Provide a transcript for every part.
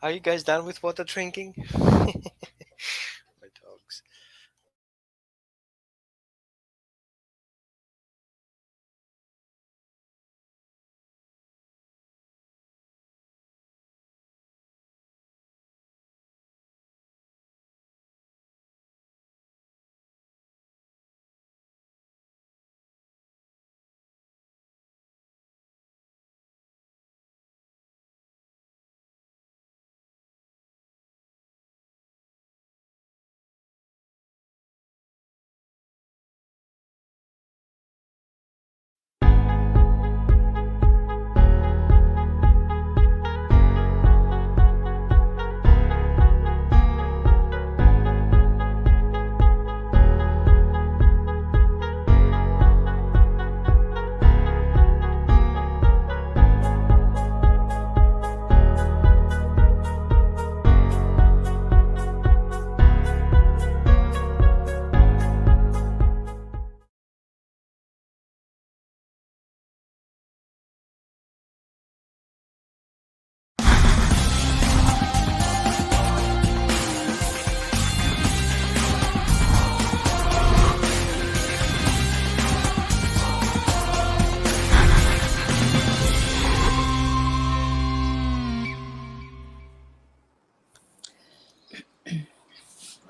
Are you guys done with water drinking? My dogs.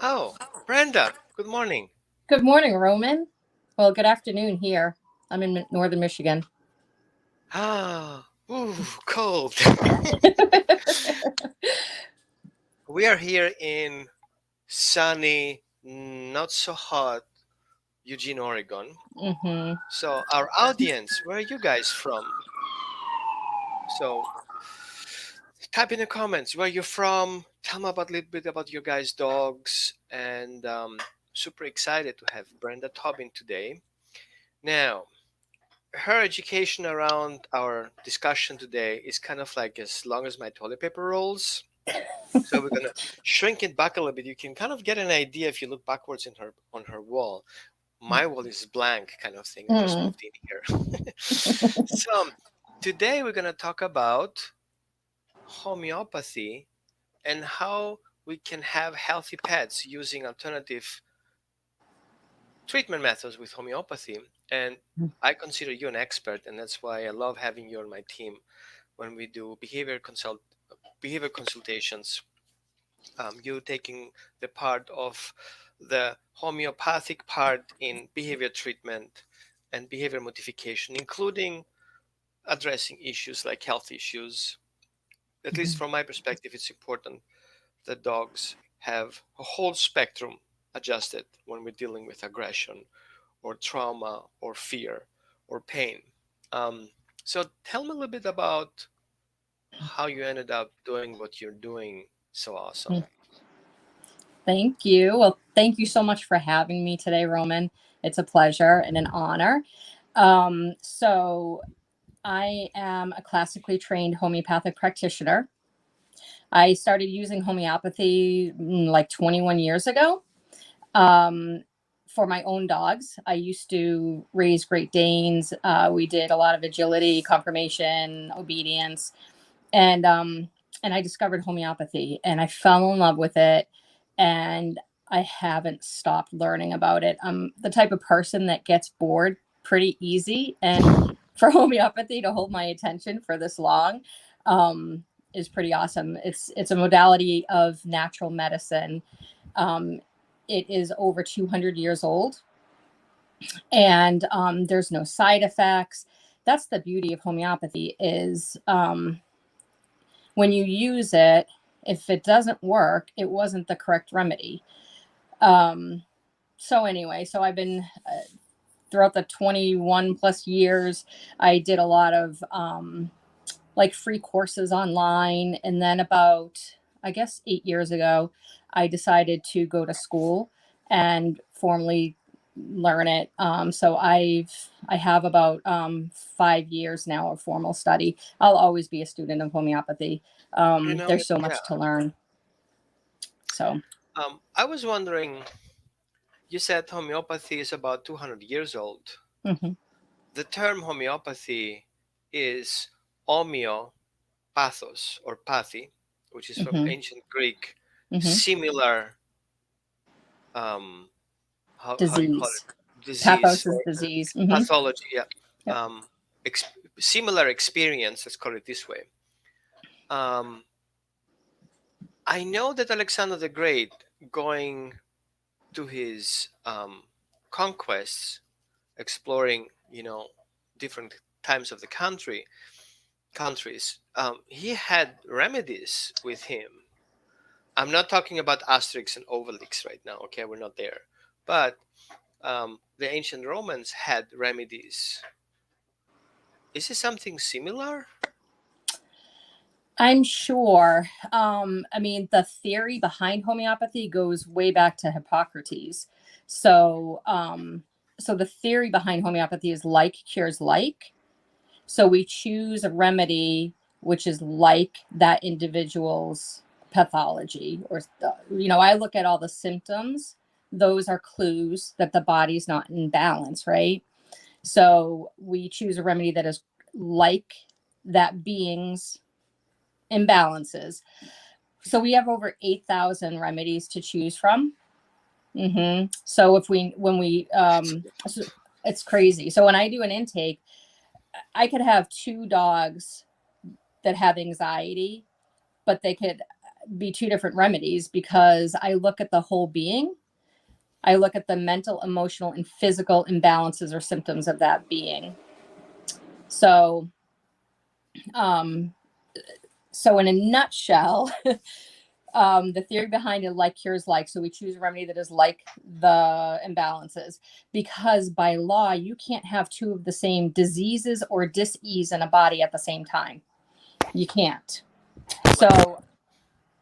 Oh, Brenda, good morning. Good morning, Roman. Well, good afternoon here. I'm in northern Michigan. Ah, ooh, cold. We are here in sunny, not so hot Eugene, Oregon. hmm So, our audience, where are you guys from? So, type in the comments where you're from. Tell me about a little bit about your guys' dogs, and super excited to have Brenda Tobin today. Now, her education around our discussion today is kind of like as long as my toilet paper rolls. So we're gonna shrink it back a little bit. You can kind of get an idea if you look backwards in her on her wall. My wall is blank, kind of thing. I just Mm. moved in here. So today we're gonna talk about homeopathy and how we can have healthy pets using alternative treatment methods with homeopathy. And I consider you an expert, and that's why I love having you on my team when we do behavior consultations. You taking the part of the homeopathic part in behavior treatment and behavior modification, including addressing issues like health issues. At least from my perspective, it's important that dogs have a whole spectrum adjusted when we're dealing with aggression or trauma or fear or pain. Um, so tell me a little bit about how you ended up doing what you're doing so awesome. Thank you. Well, thank you so much for having me today, Roman. It's a pleasure and an honor. So, I am a classically trained homeopathic practitioner. I started using homeopathy like 21 years ago. Um, for my own dogs, I used to raise Great Danes. We did a lot of agility, conformation, obedience, and um, and I discovered homeopathy, and I fell in love with it, and I haven't stopped learning about it. I'm the type of person that gets bored pretty easy, and for homeopathy to hold my attention for this long is pretty awesome. It's a modality of natural medicine. Um, it is over 200 years old, and there's no side effects. That's the beauty of homeopathy is when you use it, if it doesn't work, it wasn't the correct remedy. Um, so anyway, so I've been throughout the 21 plus years, I did a lot of like free courses online, and then about I guess 8 years ago, I decided to go to school and formally learn it. I have about 5 years now of formal study. I'll always be a student of homeopathy. You know, There's so yeah. much to learn. So I was wondering, you said homeopathy is about 200 years old. mhm. The term homeopathy is homeo, pathos, or pathy. which is from Mm-hmm. ancient Greek, Mm-hmm. similar, um, how do you call Disease. it? Disease Pathos or is disease. Mm-hmm. pathology. Yeah. Yep. Um, Similar experience. Let's call it this way. Um, I know that Alexander the Great, going to his conquests, exploring, different times of the countries, he had remedies with him. I'm not talking about Asterix and Obelix right now. Okay, we're not there. But the ancient Romans had remedies. Is it something similar? I'm sure. I mean, the theory behind homeopathy goes way back to Hippocrates. So, so the theory behind homeopathy is like cures like. So we choose a remedy which is like that individual's pathology, or I look at all the symptoms. Those are clues that the body's not in balance, right? So we choose a remedy that is like that being's imbalances. So we have over 8,000 remedies to choose from. So it's crazy. So when I do an intake, I could have two dogs that have anxiety, but they could be two different remedies because I look at the whole being. I look at the mental, emotional, and physical imbalances or symptoms of that being. So, um, so in a nutshell, the theory behind it, like cures like. So we choose a remedy that is like the imbalances, because by law, you can't have two of the same diseases or dis-ease in a body at the same time. You can't. So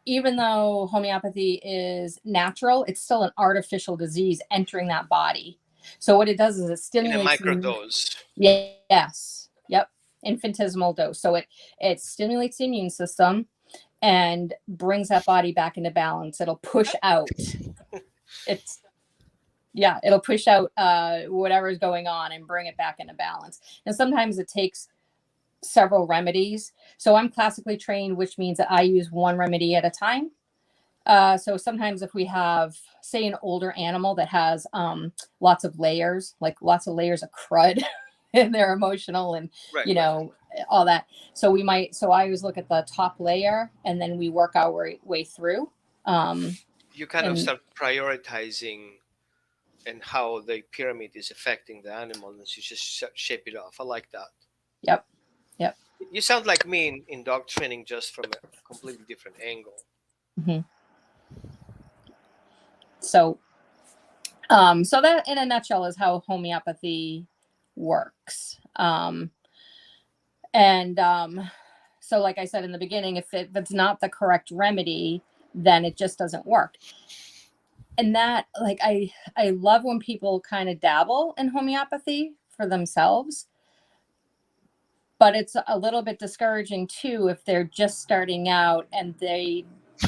even though homeopathy is natural, it's still an artificial disease entering that body. So what it does is it In a stimulates. microdose. Yes. Yep. Infinitesimal dose. So it stimulates the immune system and brings that body back into balance. It'll push out. It's Yeah, it'll push out whatever's going on and bring it back into balance. And sometimes it takes several remedies. So I'm classically trained, which means that I use one remedy at a time. So sometimes if we have, say, an older animal that has lots of layers, like lots of layers of crud and they're emotional and, Right, you right. know, all that. So I always look at the top layer and then we work our way through. Um, You kind of and start prioritizing and how the pyramid is affecting the animal, and you just shape it off. I like that. yep, yep. You sound like me in dog training, just from a completely different angle. hmm So, so that in a nutshell is how homeopathy works. And so, like I said in the beginning, if it's not the correct remedy, then it just doesn't work. And that, like, I love when people kind of dabble in homeopathy for themselves, but it's a little bit discouraging too if they're just starting out and they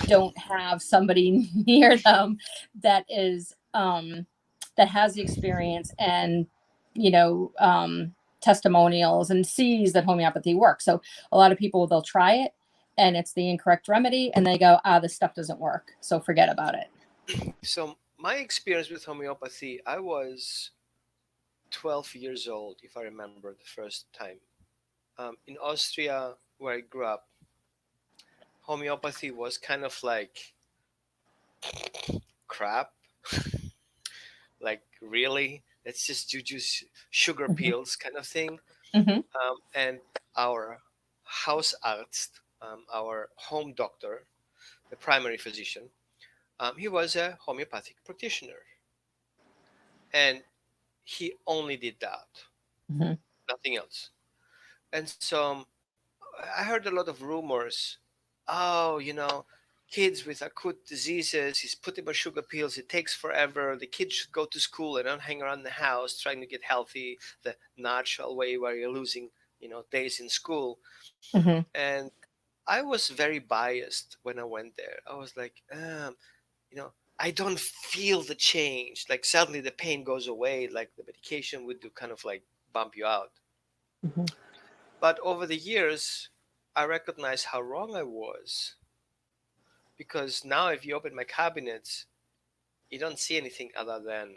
don't have somebody near them that is that has the experience and you know testimonials and sees that homeopathy works. So a lot of people, they'll try it and it's the incorrect remedy and they go, this stuff doesn't work, so forget about it. So my experience with homeopathy, I was 12 years old, if I remember the first time. In Austria, where I grew up, homeopathy was kind of like crap. Like, really? Let's just do just sugar hmm pills kind of thing. hmm And our Hausarzt, our home doctor, the primary physician, he was a homeopathic practitioner. And he only did that, hmm nothing else. And so I heard a lot of rumors. Oh, kids with acute diseases, he's put them on sugar pills, it takes forever. The kids should go to school and don't hang around the house trying to get healthy the natural way where you're losing, days in school. hmm And I was very biased when I went there. I was like, I don't feel the change. Like suddenly the pain goes away, like the medication would do, kind of like bump you out. hmm But over the years, I recognized how wrong I was. because now if you open my cabinets, you don't see anything other than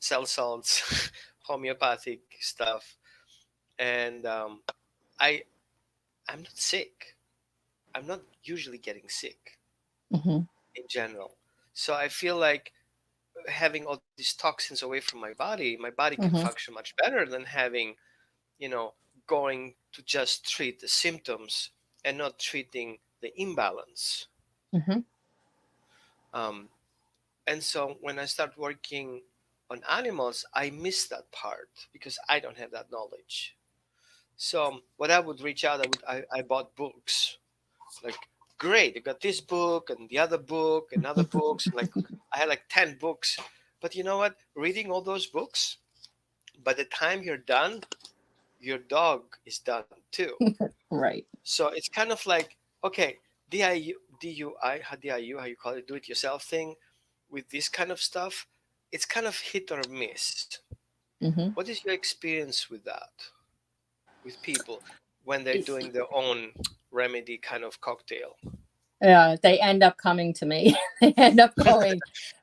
cell salts, homeopathic stuff, and I I'm not sick. I'm not usually getting sick Hmm. in general. So I feel like having all these toxins away from my body can Hmm. function much better than having, you know, going to just treat the symptoms and not treating the imbalance. Hmm. Um, and so when I start working on animals, I miss that part because I don't have that knowledge. So what I would reach out, I bought books. Like, great, you got this book and the other book and other books. And like, I had like 10 books. But you know what? Reading all those books, by the time you're done, your dog is done too. Right. So it's kind of like, okay, DIU, how you call it, do it yourself thing with this kind of stuff, it's kind of hit or miss. Hmm. What is your experience with that, with people when they're doing their own remedy kind of cocktail? Yeah, they end up coming to me. They end up going,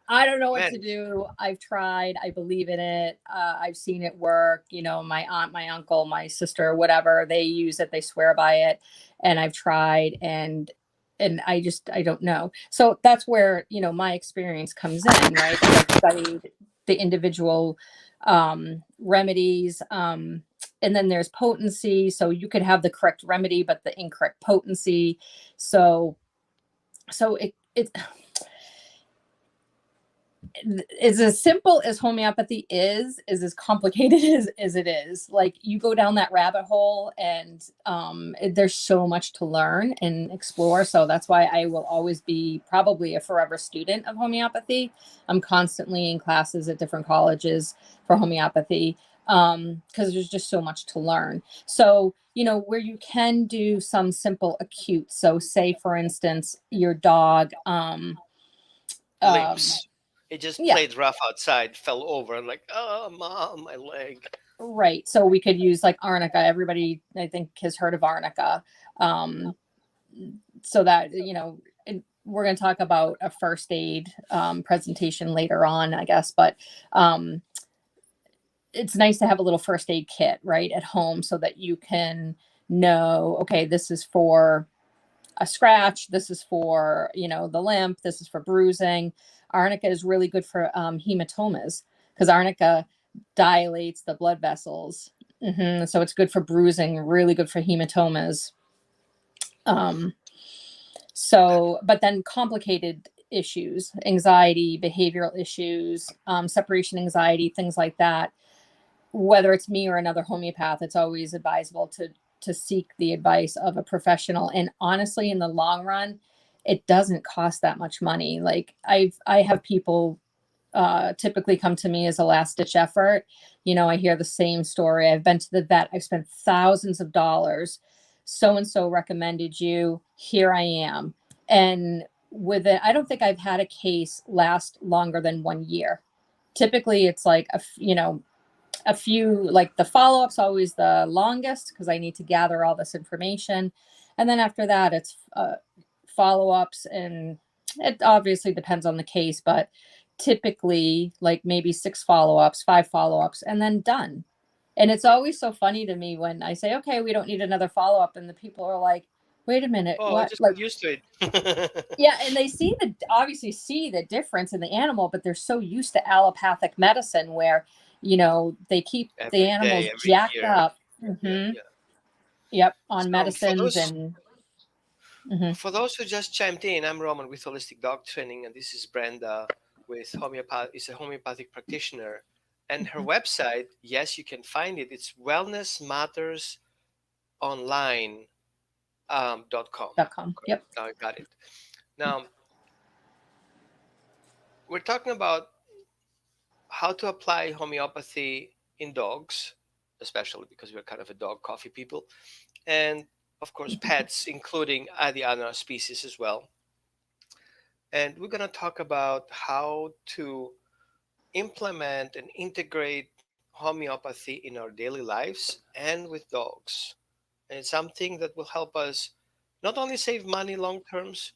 I don't know what Man, to do. I've tried. I believe in it. I've seen it work. You know, my aunt, my uncle, my sister, whatever, they use it. They swear by it. And I've tried, and I don't know. So that's where, my experience comes in, right? Is I've studied the individual remedies. And then there's potency. So you could have the correct remedy, but the incorrect potency. So it is as simple as homeopathy is as complicated as it is. Like, you go down that rabbit hole, and there's so much to learn and explore. So that's why I will always be probably a forever student of homeopathy. I'm constantly in classes at different colleges for homeopathy, because there's just so much to learn. So, where you can do some simple acute, so say for instance your dog, um limps. It just yeah. played rough outside, fell over, and like, oh, mom, my leg. Right. So we could use like arnica. Everybody, I think, has heard of arnica. Um, so that, we're going to talk about a first aid presentation later on, I guess. But um, it's nice to have a little first aid kit, right, at home so that you can know, okay, this is for a scratch. This is for, the limp. This is for bruising. Arnica is really good for hematomas, because arnica dilates the blood vessels. So it's good for bruising, really good for hematomas. Um, but then complicated issues, anxiety, behavioral issues, separation anxiety, things like that. Whether it's me or another homeopath, it's always advisable to seek the advice of a professional. And honestly, in the long run, it doesn't cost that much money. Like, I have people typically come to me as a last ditch effort. I hear the same story. I've been to the vet. I've spent thousands of dollars. So and so recommended you. Here I am. And with it, I don't think I've had a case last longer than 1 year. Typically, it's like a few, like the follow up's always the longest because I need to gather all this information. And then after that, it's follow ups. And it obviously depends on the case, but typically like maybe 6 follow ups, 5 follow ups, and then done. And it's Right. always so funny to me when I say, okay, we don't need another follow up. And the people are like, wait a minute, Oh, I what? just Like, got used to it. yeah, and they obviously see the difference in the animal, but they're so used to allopathic medicine where, they keep the Every day, animals every jacked year. up. Yeah, Hmm. yeah. Yep, on So medicines and. Hmm. for those who just chimed in, I'm Roman with Holistic Dog Training, and this is Brenda with is a homeopathic practitioner, and her website, yes, you can find it. It's wellnessmattersonline .com. .com. Correct. Yep. Now I got it. Now we're talking about how to apply homeopathy in dogs, especially because we're kind of a dog coffee people, and of course pets, including the other species as well. And we're going to talk about how to implement and integrate homeopathy in our daily lives and with dogs. And it's something that will help us not only save money long terms,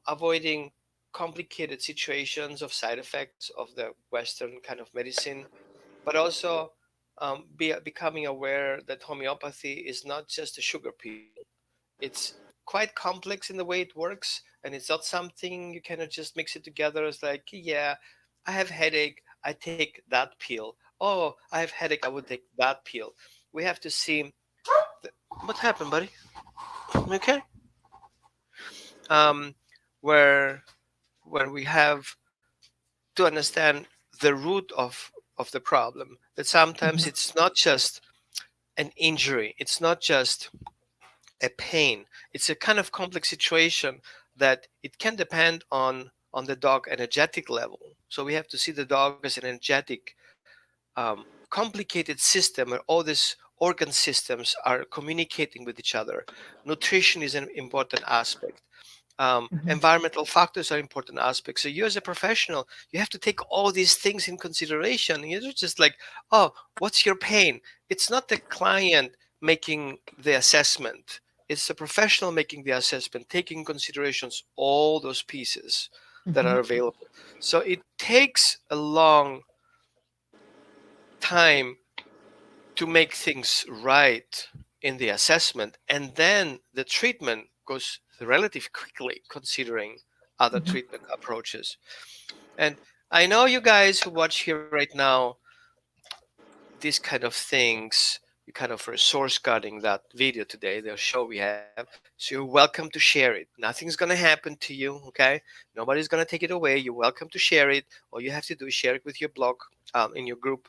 avoiding complicated situations of side effects of the Western kind of medicine, but also becoming aware that homeopathy is not just a sugar pill. It's quite complex in the way it works, and it's not something you cannot just mix it together. It's like, yeah, I have headache, I take that pill. Oh, I have headache, I would take that pill. We have to see the, what happened, buddy. Okay. um, where we have to understand the root of the problem, that sometimes Mhm. it's not just an injury, it's not just a pain, it's a kind of complex situation that it can depend on the dog energetic level. So we have to see the dog as an energetic, complicated system where all these organ systems are communicating with each other. Nutrition is an important aspect. Mhm. Environmental factors are important aspects. So you as a professional, you have to take all these things in consideration. You're just like, oh, what's your pain? It's not the client making the assessment. It's the professional making the assessment, taking considerations all those pieces that Mhm. are available. So it takes a long time to make things right in the assessment, and then the treatment goes relatively quickly considering other Mhm. treatment approaches. And I know you guys who watch here right now, these kind of things, you kind of resource guarding that video today, the show we have, so you're welcome to share it. Nothing's going to happen to you, okay? Nobody's going to take it away. You're welcome to share it. All you have to do is share it with your blog, in your group,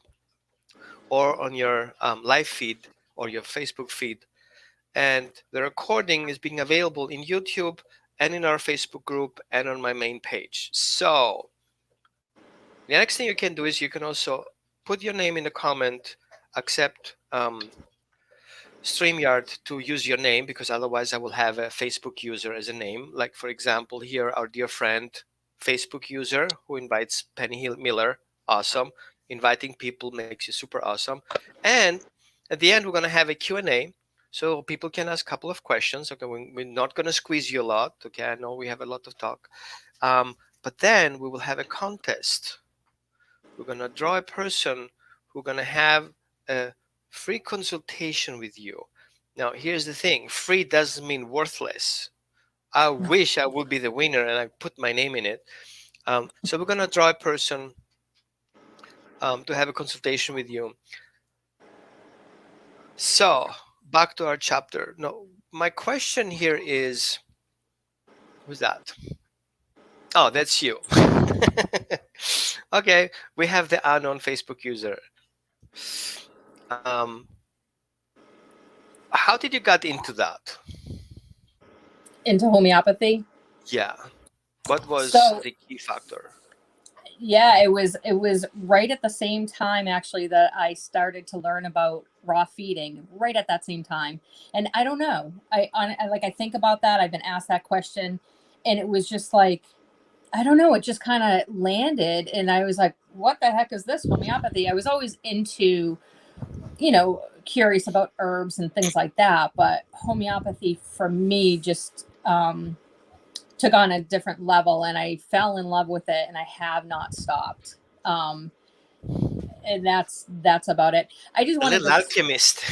or on your live feed or your Facebook feed. And the recording is being available in YouTube and in our Facebook group and on my main page. So the next thing you can do is you can also put your name in the comment, accept StreamYard to use your name, because otherwise I will have a Facebook user as a name. Like, for example, here, our dear friend, Facebook user who invites Penny Hill Miller. Awesome. Inviting people makes you super awesome. And at the end, we're going to have a Q&A. So people can ask a couple of questions. Okay, we're not going to squeeze you a lot. Okay, I know we have a lot of talk. But then we will have a contest. We're going to draw a person who's going to have a free consultation with you. Now, here's the thing, free doesn't mean worthless. I wish I would be the winner and I put my name in it. So we're going to draw a person to have a consultation with you. So, back to our chapter. No, my question here is, who's that? Oh, that's you. Okay, we have the unknown Facebook user. Um, how did you get into that? Into homeopathy. Yeah. What was So the key factor? yeah, it was right at the same time actually that I started to learn about raw feeding. Right at that same time, and I don't know. I think about that. I've been asked that question, and it was just like, I don't know. It just kind of landed, and I was like, "What the heck is this homeopathy?" I was always into, curious about herbs and things like that, but homeopathy for me just took on a different level, and I fell in love with it, and I have not stopped. Um, and that's about it. I just A wanted little to, alchemist.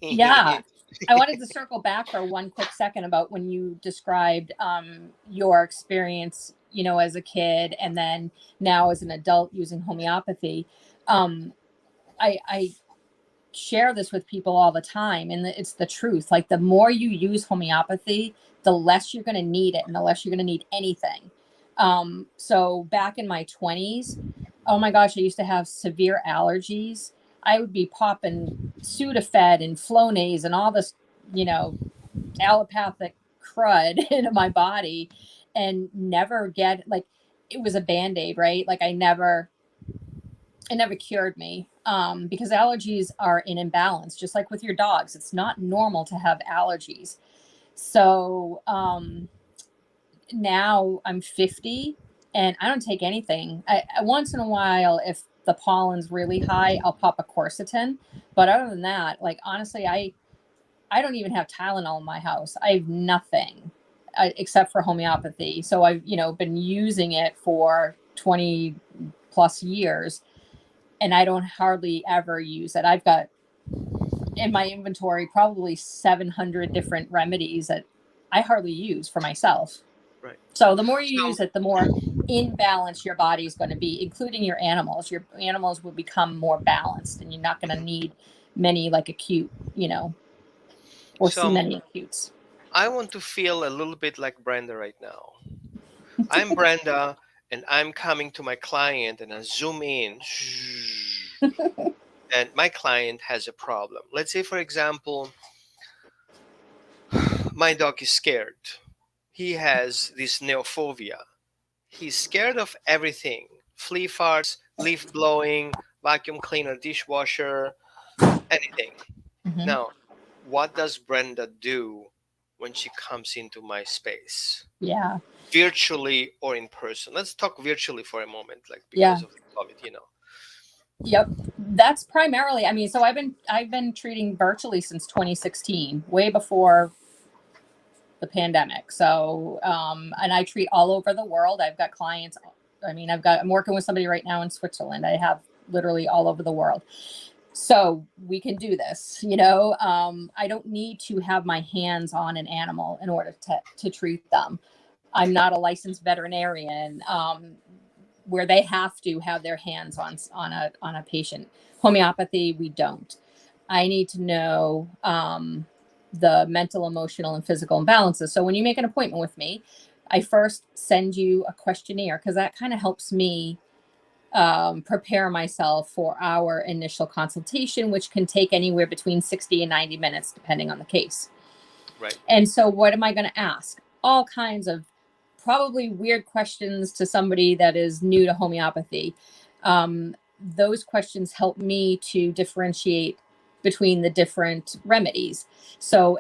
yeah, I wanted to circle back for one quick second about when you described your experience, as a kid, and then now as an adult using homeopathy. Um, I share this with people all the time, and it's the truth. Like, the more you use homeopathy, the less you're going to need it, and the less you're going to need anything. So back in my 20s, oh my gosh, I used to have severe allergies. I would be popping Sudafed and Flonase and all this, you know allopathic crud into my body, and never get, like, it was a band-aid, right? Like, it never cured me, because allergies are in imbalance, just like with your dogs. It's not normal to have allergies. So now I'm 50 and I don't take anything. Once in a while, if the pollen's really high, I'll pop a quercetin. But other than that, like, honestly, I don't even have Tylenol in my house. I have nothing. except for homeopathy. So I've, been using it for 20 plus years, and I don't hardly ever use it. I've got in my inventory probably 700 different remedies that I hardly use for myself. Right. So the more you So, use it, the more in balance your body is going to be, including your animals. Your animals will become more balanced, and you're not going to need many like acute, or see so many acutes. I want to feel a little bit like Brenda right now. I'm Brenda, and I'm coming to my client, and I zoom in, and my client has a problem. Let's say, for example, my dog is scared. He has this neophobia. He's scared of everything: flea farts, leaf blowing, vacuum cleaner, dishwasher, anything. Mm-hmm. Now, what does Brenda do when she comes into my space? Yeah. Virtually or in person? Let's talk virtually for a moment, like Yeah. because of the COVID. Yep. That's primarily, so I've been treating virtually since 2016, way before the pandemic. So, and I treat all over the world. I've got clients. I'm working with somebody right now in Switzerland. I have literally all over the world. So we can do this, I don't need to have my hands on an animal in order to treat them. I'm not a licensed veterinarian, where they have to have their hands on a patient. Homeopathy, we don't. I need to know the mental, emotional, and physical imbalances. So when you make an appointment with me, I first send you a questionnaire, because that kind of helps me prepare myself for our initial consultation, which can take anywhere between 60 and 90 minutes, depending on the case. Right. And so what am I going to ask? All kinds of probably weird questions to somebody that is new to homeopathy. Those questions help me to differentiate between the different remedies. So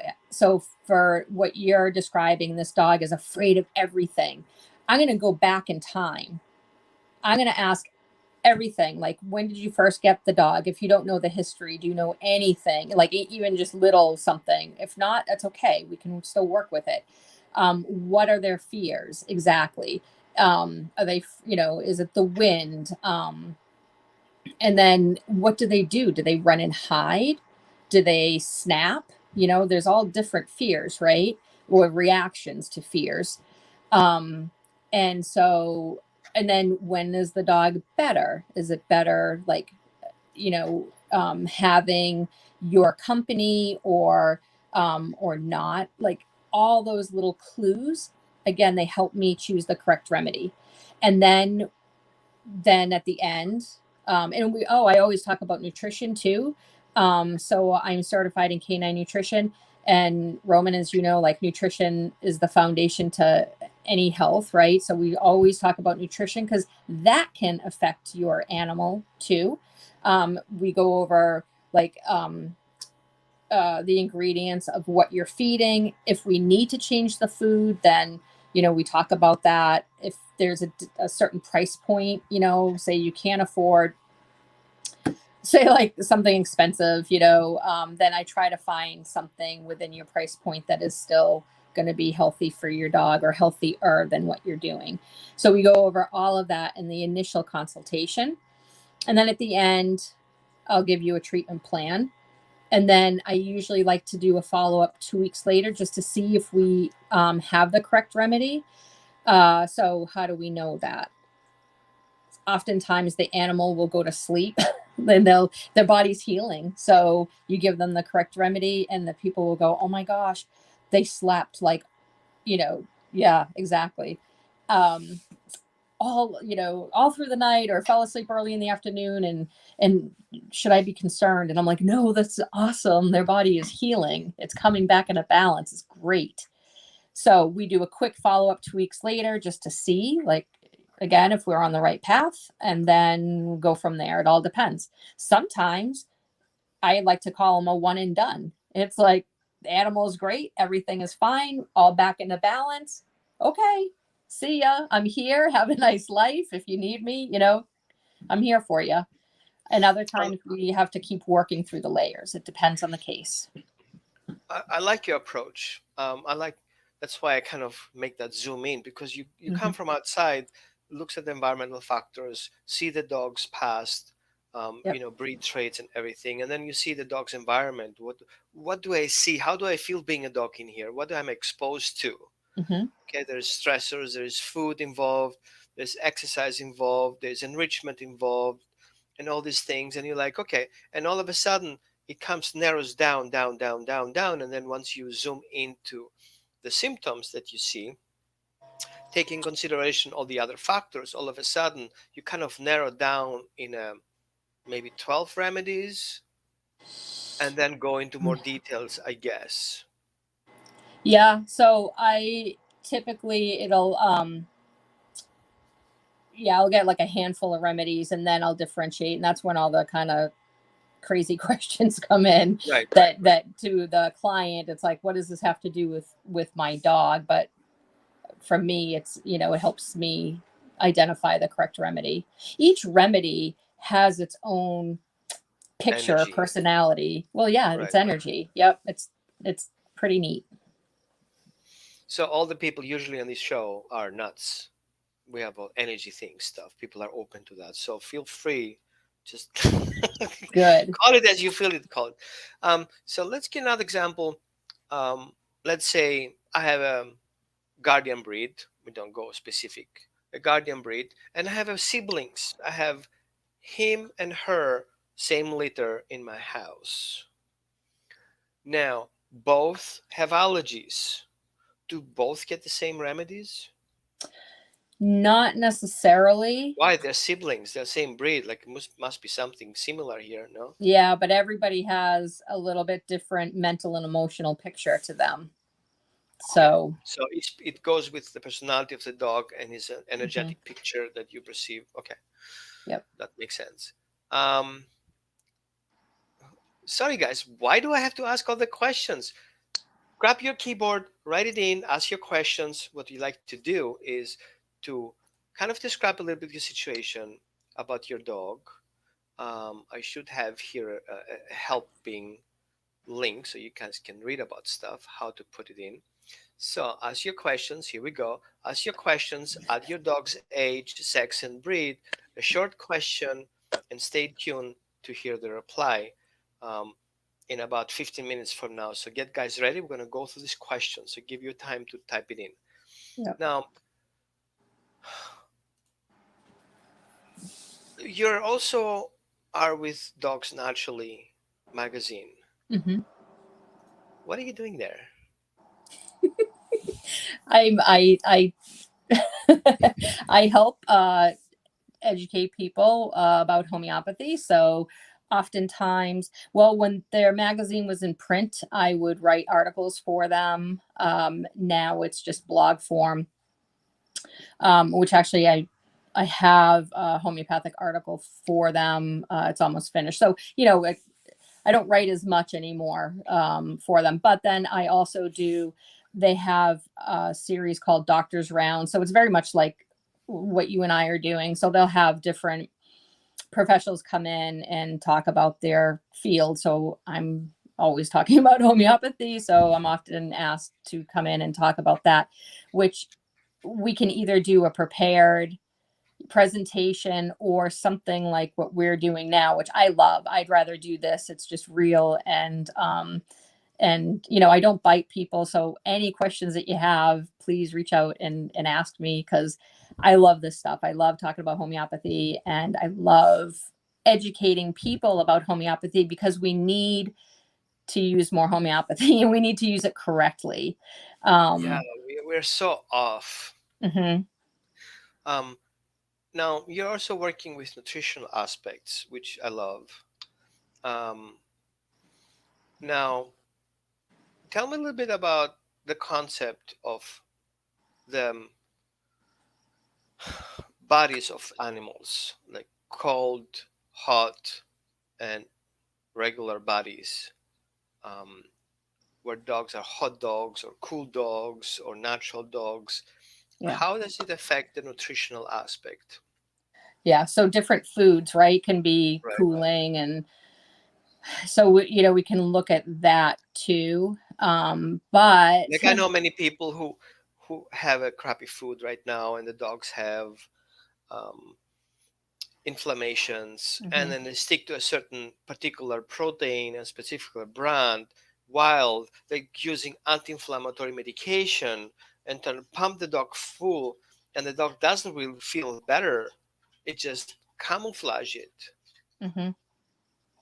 for what you're describing, this dog is afraid of everything. I'm going to go back in time. I'm going to ask everything, like, when did you first get the dog? If you don't know the history, do you know anything, like even just little something? If not, that's okay, we can still work with it. What are their fears exactly? Are they, is it the wind? And then what do they do? Do they run and hide? Do they snap? There's all different fears, right? Or reactions to fears. um and so, and then when is the dog better? Is it better, like, having your company, or not? Like, all those little clues, again, they help me choose the correct remedy. And then at the end, and I always talk about nutrition too. So I'm certified in canine nutrition, and Roman, as you know, like, nutrition is the foundation to any health, right? So we always talk about nutrition, because that can affect your animal too. We go over, like, the ingredients of what you're feeding. If we need to change the food, then, we talk about that. If there's a certain price point, say you can't afford, say, like, something expensive, then I try to find something within your price point that is still going to be healthy for your dog, or healthier than what you're doing. So we go over all of that in the initial consultation. And then at the end, I'll give you a treatment plan. And then I usually like to do a follow-up 2 weeks later, just to see if we have the correct remedy. So how do we know that? Oftentimes the animal will go to sleep, then their body's healing. So you give them the correct remedy, and the people will go, oh my gosh, they slept, like, yeah, exactly. Um, all through the night, or fell asleep early in the afternoon, and should I be concerned? And I'm like, no, that's awesome. Their body is healing. It's coming back into balance. It's great. So we do a quick follow-up 2 weeks later, just to see, like, again, if we're on the right path, and then go from there. It all depends. Sometimes I like to call them a one and done. It's like, the animal is great, everything is fine, all back into balance. Okay, see ya. I'm here. Have a nice life. If you need me, I'm here for you. And other I, times we have to keep working through the layers. It depends on the case. I like your approach. I like That's why I kind of make that zoom in, because you come Hmm. from outside, looks at the environmental factors, see the dog's past, Yep. breed traits and everything, and then you see the dog's environment. What do I see? How do I feel being a dog in here? What am I exposed to? Hmm. Okay, there's stressors, there's food involved, there's exercise involved, there's enrichment involved, and all these things. And you're like, okay, and all of a sudden it comes narrows down, down, down, down, down, and then once you zoom into the symptoms that you see, taking consideration all the other factors, all of a sudden you kind of narrow down in maybe 12 remedies, and then go into more details, I guess. Yeah. So I typically it'll yeah, I'll get like a handful of remedies and then I'll differentiate, and that's when all the kind of crazy questions come in Right, right, that right. to the client it's like, what does this have to do with my dog? But from me, it's, it helps me identify the correct remedy. Each remedy has its own picture, Energy. personality. Well, yeah, Right, it's right. energy. Yep, it's pretty neat. So all the people usually on this show are nuts. We have all energy thing stuff. People are open to that. So feel free, just Good. call it as you feel it called. So let's get another example. Um, let's say I have a guardian breed. We don't go specific. A guardian breed, and I have a siblings. I have him and her, same litter in my house. Now both have allergies. Do both get the same remedies? Not necessarily. Why? They're siblings. They're same breed. Like must be something similar here, no? Yeah, but everybody has a little bit different mental and emotional picture to them. Okay. So, So it goes with the personality of the dog and his mhm, energetic picture that you perceive. Okay, yep. that makes sense. Um, Sorry guys, why do I have to ask all the questions? Grab your keyboard, write it in, ask your questions. What you like to do is to kind of describe a little bit your situation about your dog. I should have here a helping link so you guys can read about stuff, how to put it in. So ask your questions. Here we go. Ask your questions. Add your dog's age, sex, and breed. A short question, and stay tuned to hear the reply um, in about 15 minutes from now. So get guys ready. We're going to go through these questions. So give you time to type it in. Yep. Now, you're also are with Dogs Naturally magazine. Hmm. What are you doing there? I I help educate people about homeopathy. So oftentimes, well, when their magazine was in print, I would write articles for them. Now it's just blog form, which actually I have a homeopathic article for them. It's almost finished. So, I don't write as much anymore for them. But then I also do, they have a series called Doctor's Round. So it's very much like what you and I are doing. So they'll have different professionals come in and talk about their field. So I'm always talking about homeopathy. So I'm often asked to come in and talk about that, which we can either do a prepared presentation or something like what we're doing now, which I love. I'd rather do this. It's just real, and I don't bite people. So any questions that you have, please reach out and ask me, because I love this stuff. I love talking about homeopathy, and I love educating people about homeopathy, because we need to use more homeopathy and we need to use it correctly. Yeah, um we're so off. mhm. Um, Now, you're also working with nutritional aspects, which I love. Um, Now, tell me a little bit about the concept of the bodies of animals, like cold, hot, and regular bodies, um, where dogs are hot dogs or cool dogs or natural dogs. Yeah. How does it affect the nutritional aspect? Yeah, so different foods, right, can be Right. cooling, and so we can look at that too. But Like I know many people who have a crappy food right now, and the dogs have um, inflammations, and Mhm, then they stick to a certain particular protein and specific brand, while they're using anti-inflammatory medication and to pump the dog full, and the dog doesn't really feel better. It just camouflage it. mhm.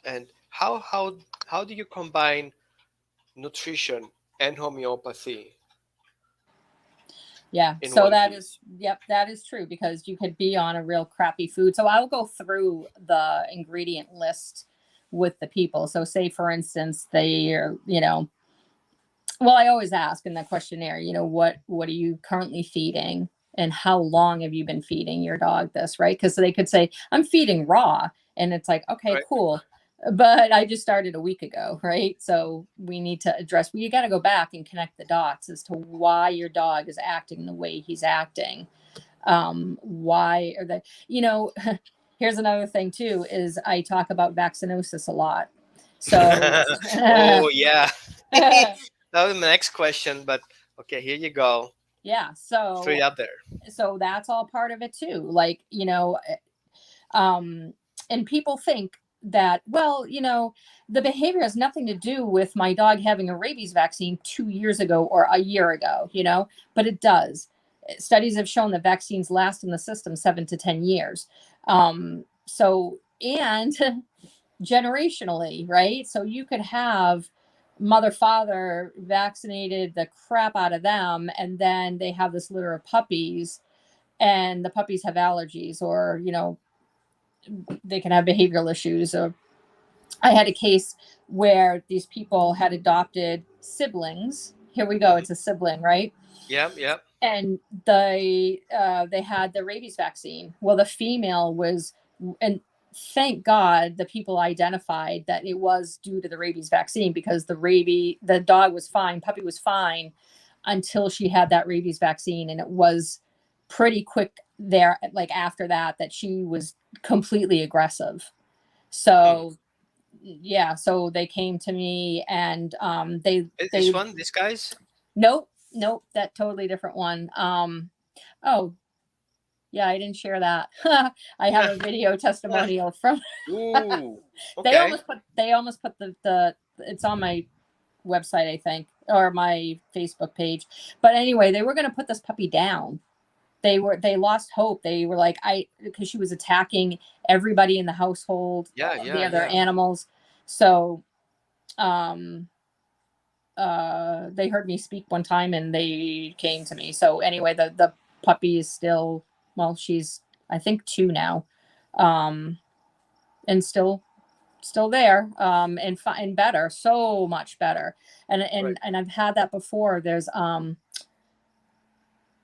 And how do you combine nutrition and homeopathy Yeah, in so one that piece? is, yep, that is true because you could be on a real crappy food. So I'll go through the ingredient list with the people. So say for instance, they are, well, I always ask in the questionnaire, what are you currently feeding and how long have you been feeding your dog this, right? Because they could say, I'm feeding raw. And it's like, okay, Right. cool. But I just started a week ago, right? So we need to address, well, you got to go back and connect the dots as to why your dog is acting the way he's acting. Why are they, here's another thing too, is I talk about vaccinosis a lot. So, Oh yeah. That was my next question, but okay, here you go. yeah. Throw it So out there. that's all part of it too, like, um and people think that, well, the behavior has nothing to do with my dog having a rabies vaccine 2 years ago or a year ago, but it does. Studies have shown that vaccines last in the system 7 to 10 years. So, and generationally, right? So you could have mother, father vaccinated the crap out of them, and then they have this litter of puppies, and the puppies have allergies, or they can have behavioral issues. Or I had a case where these people had adopted siblings. Here we go, Hmm. it's a sibling, right? Yep, yep. And they had the rabies vaccine. Well, the female was, and thank God the people identified that it was due to the rabies vaccine, because the dog was fine, puppy was fine until she had that rabies vaccine, and it was pretty quick there, like after that she was completely aggressive. Hmm. So yeah, so they came to me, and This they one, these guys. nope, nope, that totally different one. Oh, yeah, I didn't share that. I have Yeah. a video Yeah. testimonial from Ooh. they Okay. almost put the it's on my website, I think, or my Facebook page. But anyway, they were going to put this puppy down. They lost hope. They were like, because she was attacking everybody in the household, Yeah, the yeah, other yeah. animals. So um they heard me speak one time and they came to me. So anyway, the puppy is still, well, she's, I think, 2 now, um and still there, and better, so much better. and Right. and and I've had that before. There's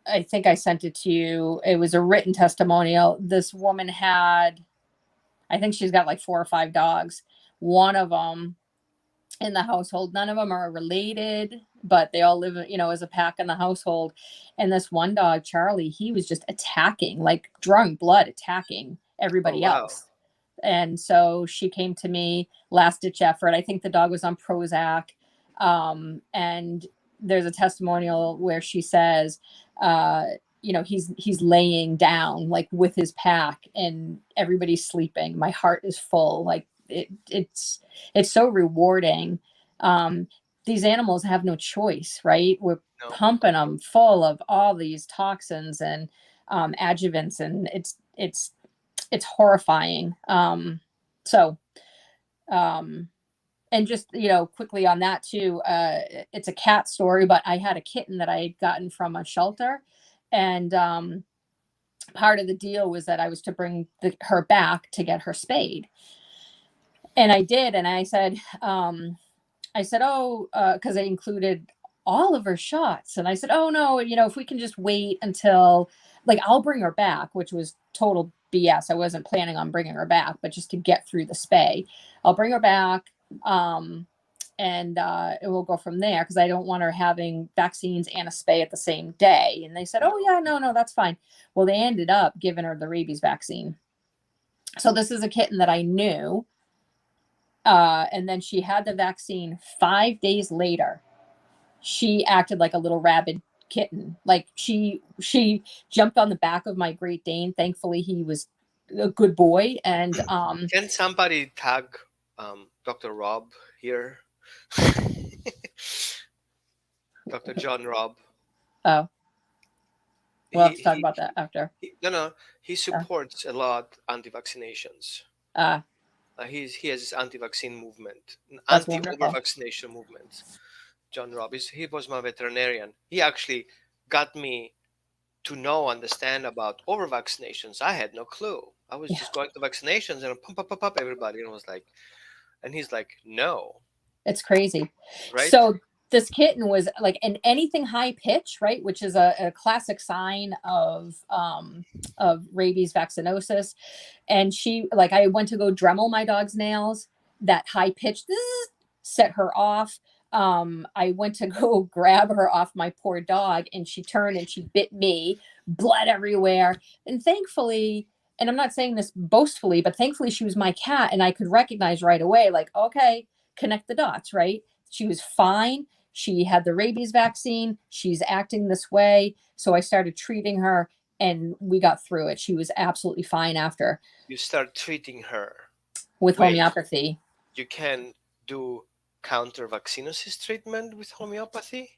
I think I sent it to you. It was a written testimonial. This woman had, I think she's got like 4 or 5 dogs. One of them in the household, none of them are related, but they all live, as a pack in the household. And this one dog, Charlie, he was just attacking, like drunk blood, attacking Oh everybody wow. else. And so she came to me, last ditch effort. I think the dog was on Prozac. And there's a testimonial where she says, uh, he's laying down like with his pack and everybody's sleeping. My heart is full. Like it's so rewarding. Um, these animals have no choice, right? We're No. pumping them full of all these toxins and adjuvants, and it's horrifying. So, um, and just quickly on that too, it's a cat story, but I had a kitten that I had gotten from a shelter, and part of the deal was that I was to bring her back to get her spayed, and I did, and I said, oh, because I included all of her shots. And I said, oh, no, if we can just wait until, like, I'll bring her back, which was total BS. I wasn't planning on bringing her back, but just to get through the spay, I'll bring her back. And it will go from there, because I don't want her having vaccines and a spay at the same day. And they said, oh, No. yeah, no, that's fine. Well, they ended up giving her the rabies vaccine. So this is a kitten that I knew. And then she had the vaccine 5 days later. she acted like a little rabid kitten. Like she jumped on the back of my Great Dane. Thankfully, he was a good boy. And Can somebody tag Dr. Rob here? Dr. John Rob. oh, we'll have He, to talk he, about that after. no, he Uh, supports a lot anti-vaccinations. uh, He has this anti-vaccine movement, an that's wonderful. anti-over-vaccination movement. John Rob he was my veterinarian. He actually got me to understand about over vaccinations. I had no clue. I was Yeah, just going to vaccinations and pump everybody, and I was like, and he's like, no, it's crazy. right? So this kitten was like in anything high pitch, right, which is a classic sign of rabies vaccinosis. And she, like, I went to go Dremel my dog's nails. That high pitch set her off. I went to go grab her off my poor dog, and she turned and she bit me, blood everywhere. And thankfully, and I'm not saying this boastfully, but thankfully she was my cat, and I could recognize right away, like, okay, connect the dots, right? She was fine. She had the rabies vaccine. She's acting this way. So I started treating her, and we got through it. She was absolutely fine after, You start treating her. with Wait, homeopathy. you can do counter vaccinosis treatment with homeopathy?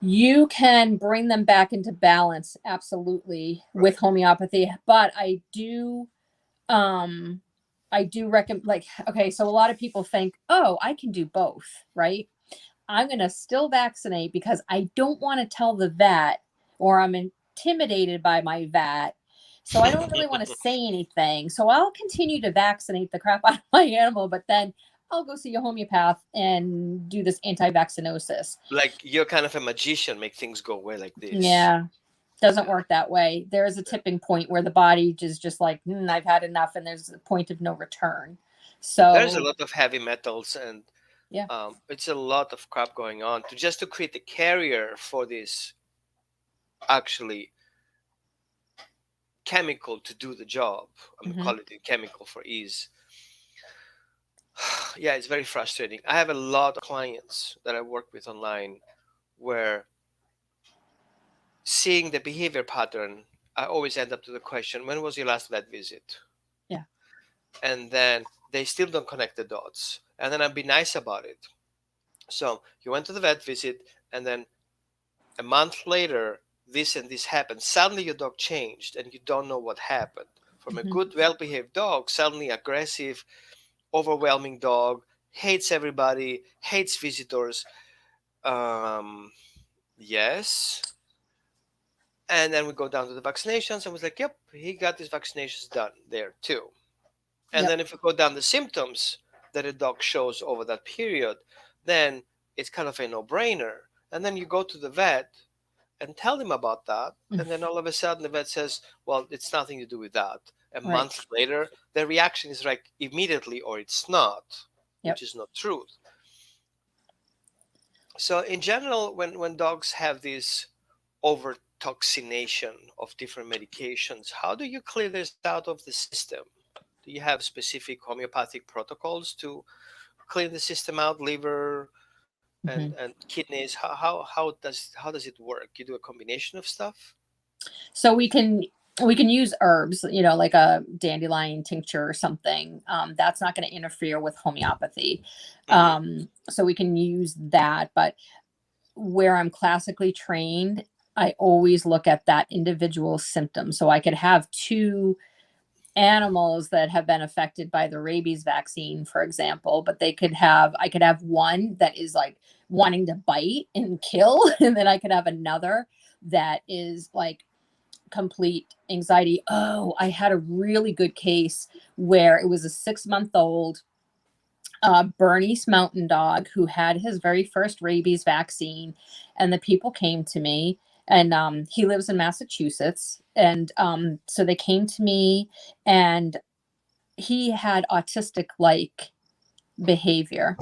You can bring them back into balance, absolutely, with Right. homeopathy. But um, I do recommend, like, okay, so a lot of people think, oh, I can do both, right? I'm going to still vaccinate because I don't want to tell the vet, or I'm intimidated by my vet. So I don't really want to say anything. So I'll continue to vaccinate the crap out of my animal, but then I'll go see a homeopath and do this anti-vaccinosis. Like you're kind of a magician, make things go away like this. Yeah, doesn't Yeah. work that way. There's a Yeah. tipping point where the body is just like, I've had enough, and there's a point of no return. There's a So lot of heavy metals and yeah. it's a lot of crap going on to just to create a carrier for this actually chemical to do the job. I'm gonna Hmm. call it a chemical for ease. Yeah, it's very frustrating. I have a lot of clients that I work with online where seeing the behavior pattern, I always end up to the question, when was your last vet visit? Yeah. And then they still don't connect the dots. And then I'd be nice about it. So you went to the vet visit, and then a month later, this and this happened. Suddenly your dog changed and you don't know what happened. From a Hmm. good, well behaved dog, suddenly aggressive, overwhelming dog, hates everybody, hates visitors. Um, yes. And then we go down to the vaccinations and was like, yep, he got his vaccinations done there too. And Yep. then if we go down the symptoms that a dog shows over that period, then it's kind of a no brainer. And then you go to the vet and tell them about that. And then all of a sudden the vet says, well, it's nothing to do with that. A Right. month later, the reaction is like immediately or it's not, Yep. which is not truth. So in general, when dogs have this over toxination of different medications, how do you clear this out of the system? Do you have specific homeopathic protocols to clean the system out, liver Hmm. and kidneys? How does it work? You do a combination of stuff? So we can use herbs, like a dandelion tincture or something. That's not going to interfere with homeopathy. Hmm. So we can use that. But where I'm classically trained, I always look at that individual symptom. So I could have two animals that have been affected by the rabies vaccine, for example, but I could have one that is like wanting to bite and kill, and then I could have another that is like complete anxiety. Oh, I had a really good case where it was a 6 month old Bernese mountain dog who had his very first rabies vaccine. And the people came to me, and he lives in Massachusetts. And so they came to me, and he had autistic like behavior.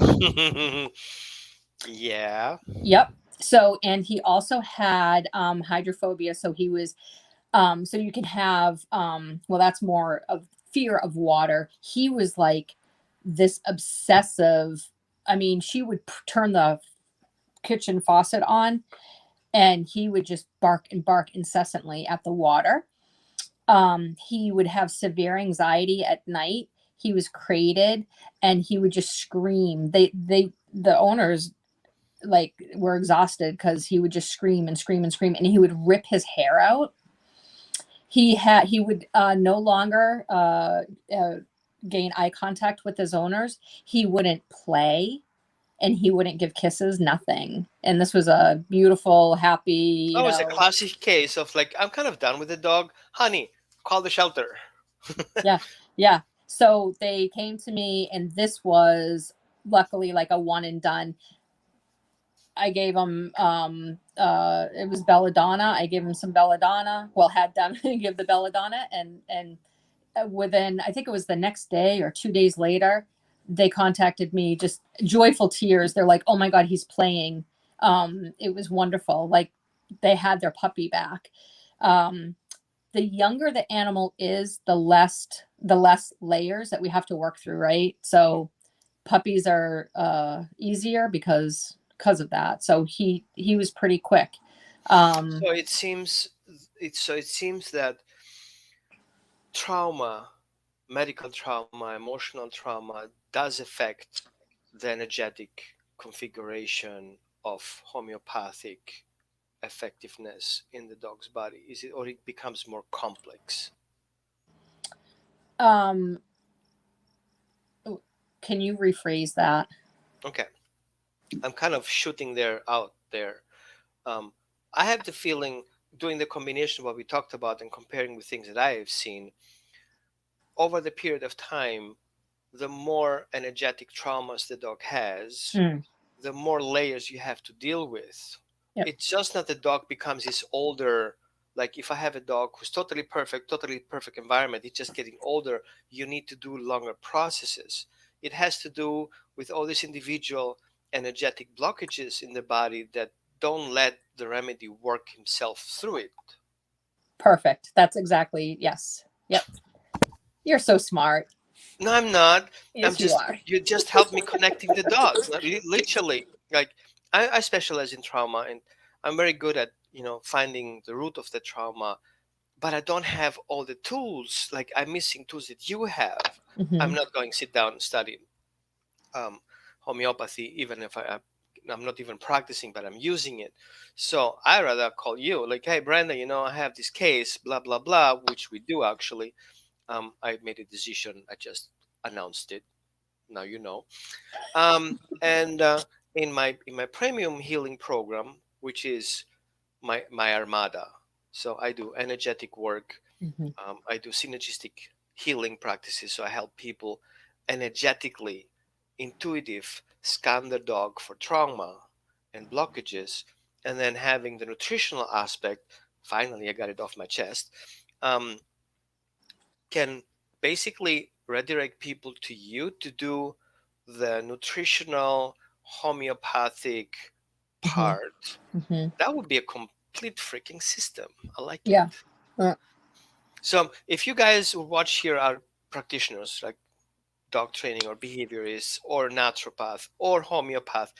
Yeah. Yep. So, and he also had hydrophobia. So he was, so you can have, well, that's more of fear of water. He was like this obsessive. I mean, she would turn the kitchen faucet on, and he would just bark and bark incessantly at the water. He would have severe anxiety at night. He was crated, and he would just scream. The owners like were exhausted because he would just scream and scream and scream, and he would rip his hair out. He would no longer gain eye contact with his owners. He wouldn't play, and he wouldn't give kisses, nothing. And this was a beautiful, happy, Oh, it's a classic case of like, I'm kind of done with the dog. Honey, call the shelter. yeah, yeah. So they came to me, and this was luckily like a one and done. I gave him it was belladonna. I gave him some belladonna. Well, had them give the belladonna, and within, I think it was the next day or 2 days later, they contacted me, just joyful tears. They're like, "Oh my God, he's playing." It was wonderful. Like they had their puppy back. Um, the younger the animal is, the less layers that we have to work through, right? So puppies are easier because of that. So he was pretty quick. So it seems that trauma, medical trauma, emotional trauma does affect the energetic configuration of homeopathic effectiveness in the dog's body. Is it, or it becomes more complex? um, can you rephrase that? Okay, I'm kind of shooting there out there. Um, I have the feeling, doing the combination of what we talked about and comparing with things that I have seen over the period of time, the more energetic traumas the dog has, Mm, the more layers you have to deal with. yep. It's just not the dog becomes this older, like if I have a dog who's totally perfect environment, it's just getting older, you need to do longer processes. It has to do with all these individual energetic blockages in the body that don't let the remedy work himself through it. Perfect. That's exactly, yes. Yep. You're so smart. No, I'm not. I'm Yes, you just, are. you just helped me connecting the dots. Not literally. Like I specialize in trauma, and I'm very good at finding the root of the trauma. But I don't have all the tools. Like I'm missing tools that you have. I'm Hmm. not going to sit down and study um, homeopathy, even if I'm not even practicing, but I'm using it. So I rather call you, like, hey, Brenda, I have this case, blah blah blah, which we do actually. I made a decision. I just announced it. Now you know. And in my premium healing program, which is my armada, so I do energetic work. Hmm. I do synergistic healing practices. So I help people energetically, intuitive, scan the dog for trauma and blockages, and then having the nutritional aspect. Finally, I got it off my chest. Um, can basically redirect people to you to do the nutritional homeopathic Hmm. part. Hmm. That would be a complete freaking system. I like it. Yeah. Uh, So if you guys who watch here are practitioners like dog training or behaviorists or naturopath or homeopath,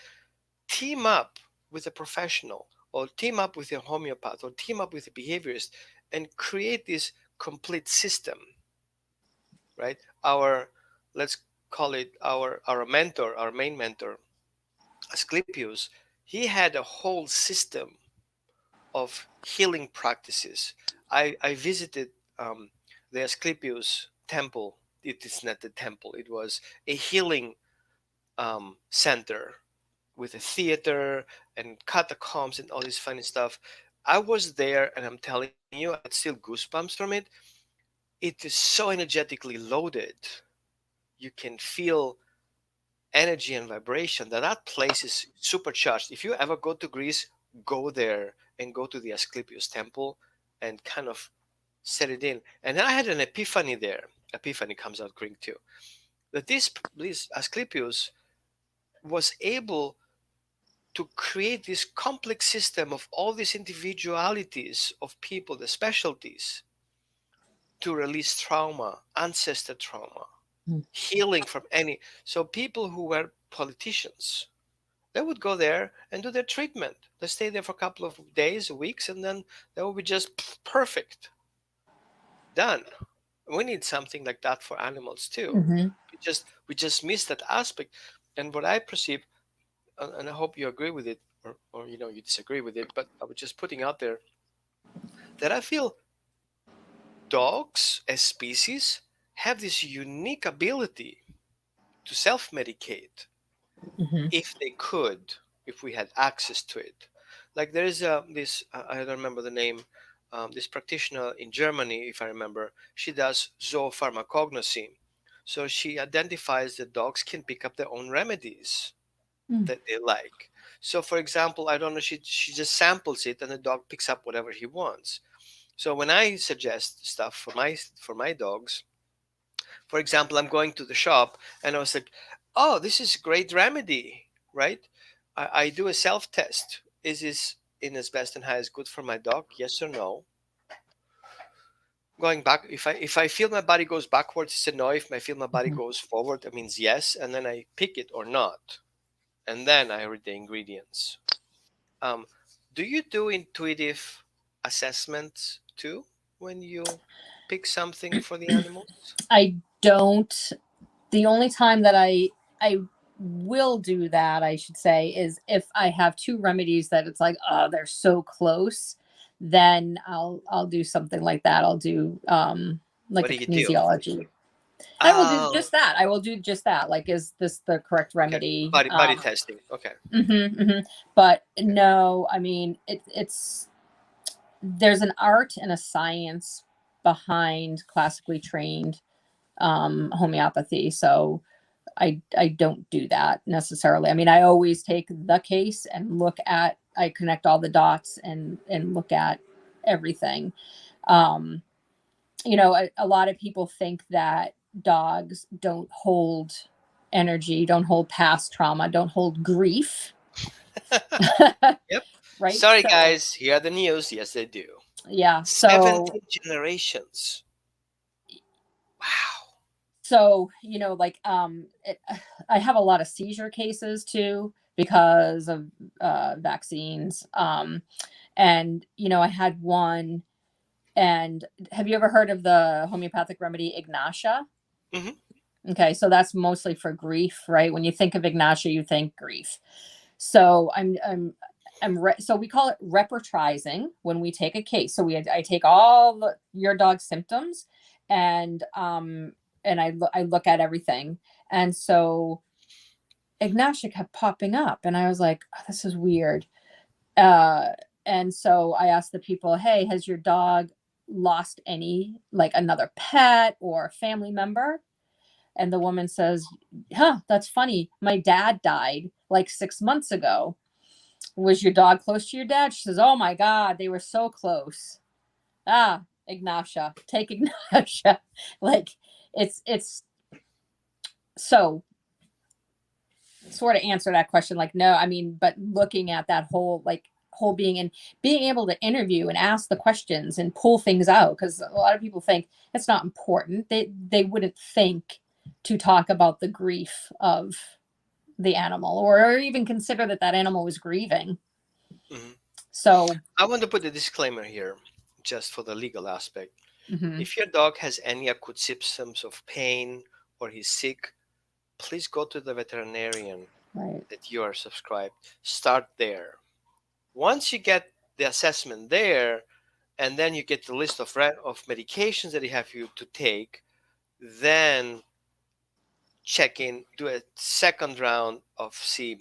team up with a professional or team up with a homeopath or team up with a behaviorist and create this complete system, right? Our, let's call it our mentor, our main mentor, Asclepius, he had a whole system of healing practices. I visited the Asclepius temple. It is not the temple, it was a healing center with a theater and catacombs and all this funny stuff. I was there, and I'm telling you, I get still goosebumps from it. It is so energetically loaded. You can feel energy and vibration. That place is supercharged. If you ever go to Greece, go there and go to the Asclepius temple and kind of set it in. And then I had an epiphany there. Epiphany comes out Greek too. That this Asclepius was able to create this complex system of all these individualities of people, the specialties, to release trauma, ancestor trauma, mm, healing from any. So people who were politicians, They would go there and do their treatment. They stay there for a couple of days, weeks, and then they will be just perfect, done. We need something like that for animals too. Hmm. We just miss that aspect. And what I perceive, and I hope you agree with it, or you disagree with it, but I was just putting out there that I feel dogs as species have this unique ability to self-medicate Hmm. if they could, if we had access to it. Like there is this, I don't remember the name, this practitioner in Germany, if I remember, she does zoopharmacognosy. So she identifies that dogs can pick up their own remedies Mm. that they like. So, for example, I don't know, she just samples it and the dog picks up whatever he wants. So when I suggest stuff for my dogs, for example, I'm going to the shop and I was like, oh, this is a great remedy, right? I do a self test. Is this in its best and highest good for my dog? Yes or no? Going back, if I feel my body goes backwards, it's a no. If I feel my body Hmm. goes forward, that means yes. And then I pick it or not. And then I read the ingredients. Um, do you do intuitive assessments too when you pick something for the animals? I don't. The only time that I will do that, I should say, is if I have two remedies that it's like, oh, they're so close, then I'll do something like that. I'll do like What a do you do? kinesiology. I will do Oh, just that. I will do just that. Like, is this the correct okay. remedy? Body testing. Okay. But Okay. no, I mean it's there's an art and a science behind classically trained homeopathy. So I don't do that necessarily. I mean, I always take the case and I connect all the dots and look at everything. Um, a lot of people think that dogs don't hold energy, don't hold past trauma, don't hold grief. Yep. Right? Sorry, So, guys. Here are the news. Yes, they do. yeah. 17 generations. Wow. I have a lot of seizure cases too because of vaccines. And I had one. And have you ever heard of the homeopathic remedy Ignatia? Hmm. Okay, so that's mostly for grief, right? When you think of Ignatia, you think grief. So so we call it repertrizing when we take a case. So I take all your dog's symptoms, and I look at everything, and so Ignatia kept popping up, and I was like, oh, this is weird. Uh, and so I asked the people, hey, has your dog lost any, like another pet or family member? And the woman says, huh, that's funny. My dad died like 6 months ago. Was your dog close to your dad? She says, oh my God, they were so close. Ah, Ignatia, take Ignatia. Like it's so sort of answer that question. Like, no, I mean, but looking at that whole being and being able to interview and ask the questions and pull things out, because a lot of people think it's not important. They wouldn't think to talk about the grief of the animal, or even consider that that animal was grieving. Hmm. So, I want to put a disclaimer here just for the legal aspect. mhm, If your dog has any acute symptoms of pain or he's sick, please go to the veterinarian right. that you are subscribed. Start there. Once you get the assessment there, and then you get the list of medications that you have you to take, then check in, do a second round of see,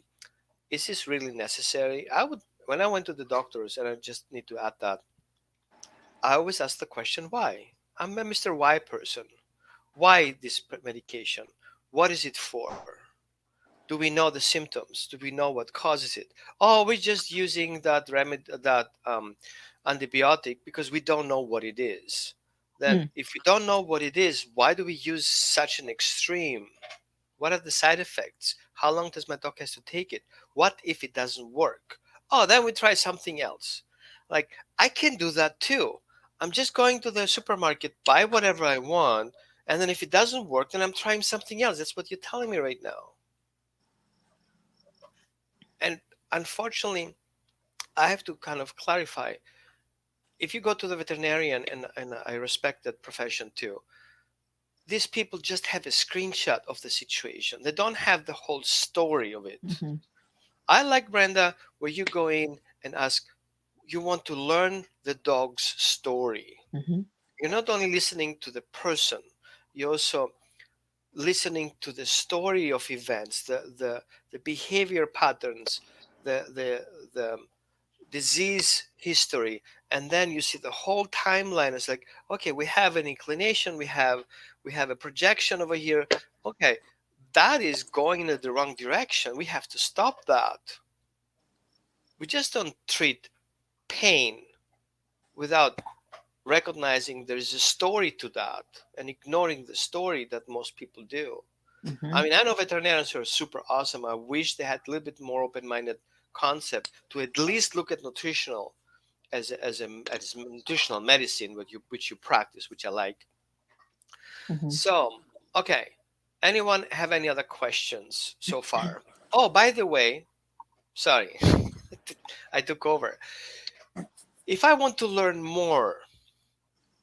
is this really necessary? I would, when I went to the doctors, and I just need to add that, I always ask the question why. I'm a Mr. Why person. Why this medication? What is it for? Do we know the symptoms? Do we know what causes it? Oh, we're just using that antibiotic because we don't know what it is. Then, Mm, if we don't know what it is, why do we use such an extreme? What are the side effects? How long does my dog has to take it? What if it doesn't work? Oh, then we try something else. Like I can do that too. I'm just going to the supermarket, buy whatever I want, and then if it doesn't work, then I'm trying something else. That's what you're telling me right now. unfortunately, I have to kind of clarify. If you go to the veterinarian, and I respect that profession too, these people just have a screenshot of the situation. They don't have the whole story of it. Mm-hmm. I like Brenda, where you go in and ask, you want to learn the dog's story. Mm-hmm. You're not only listening to the person, you're also listening to the story of events, the behavior patterns, the disease history, and then you see the whole timeline. It's like, okay, we have an inclination, we have a projection over here. Okay, that is going in the wrong direction. We have to stop that. We just don't treat pain without recognizing there is a story to that and ignoring the story that most people do. Mm-hmm. I mean, I know veterinarians who are super awesome. I wish they had a little bit more open-minded concept to at least look at nutritional as nutritional medicine, which you practice, which I like. Mm-hmm. So, okay, anyone have any other questions so far? Oh, by the way, sorry, I took over. If I want to learn more,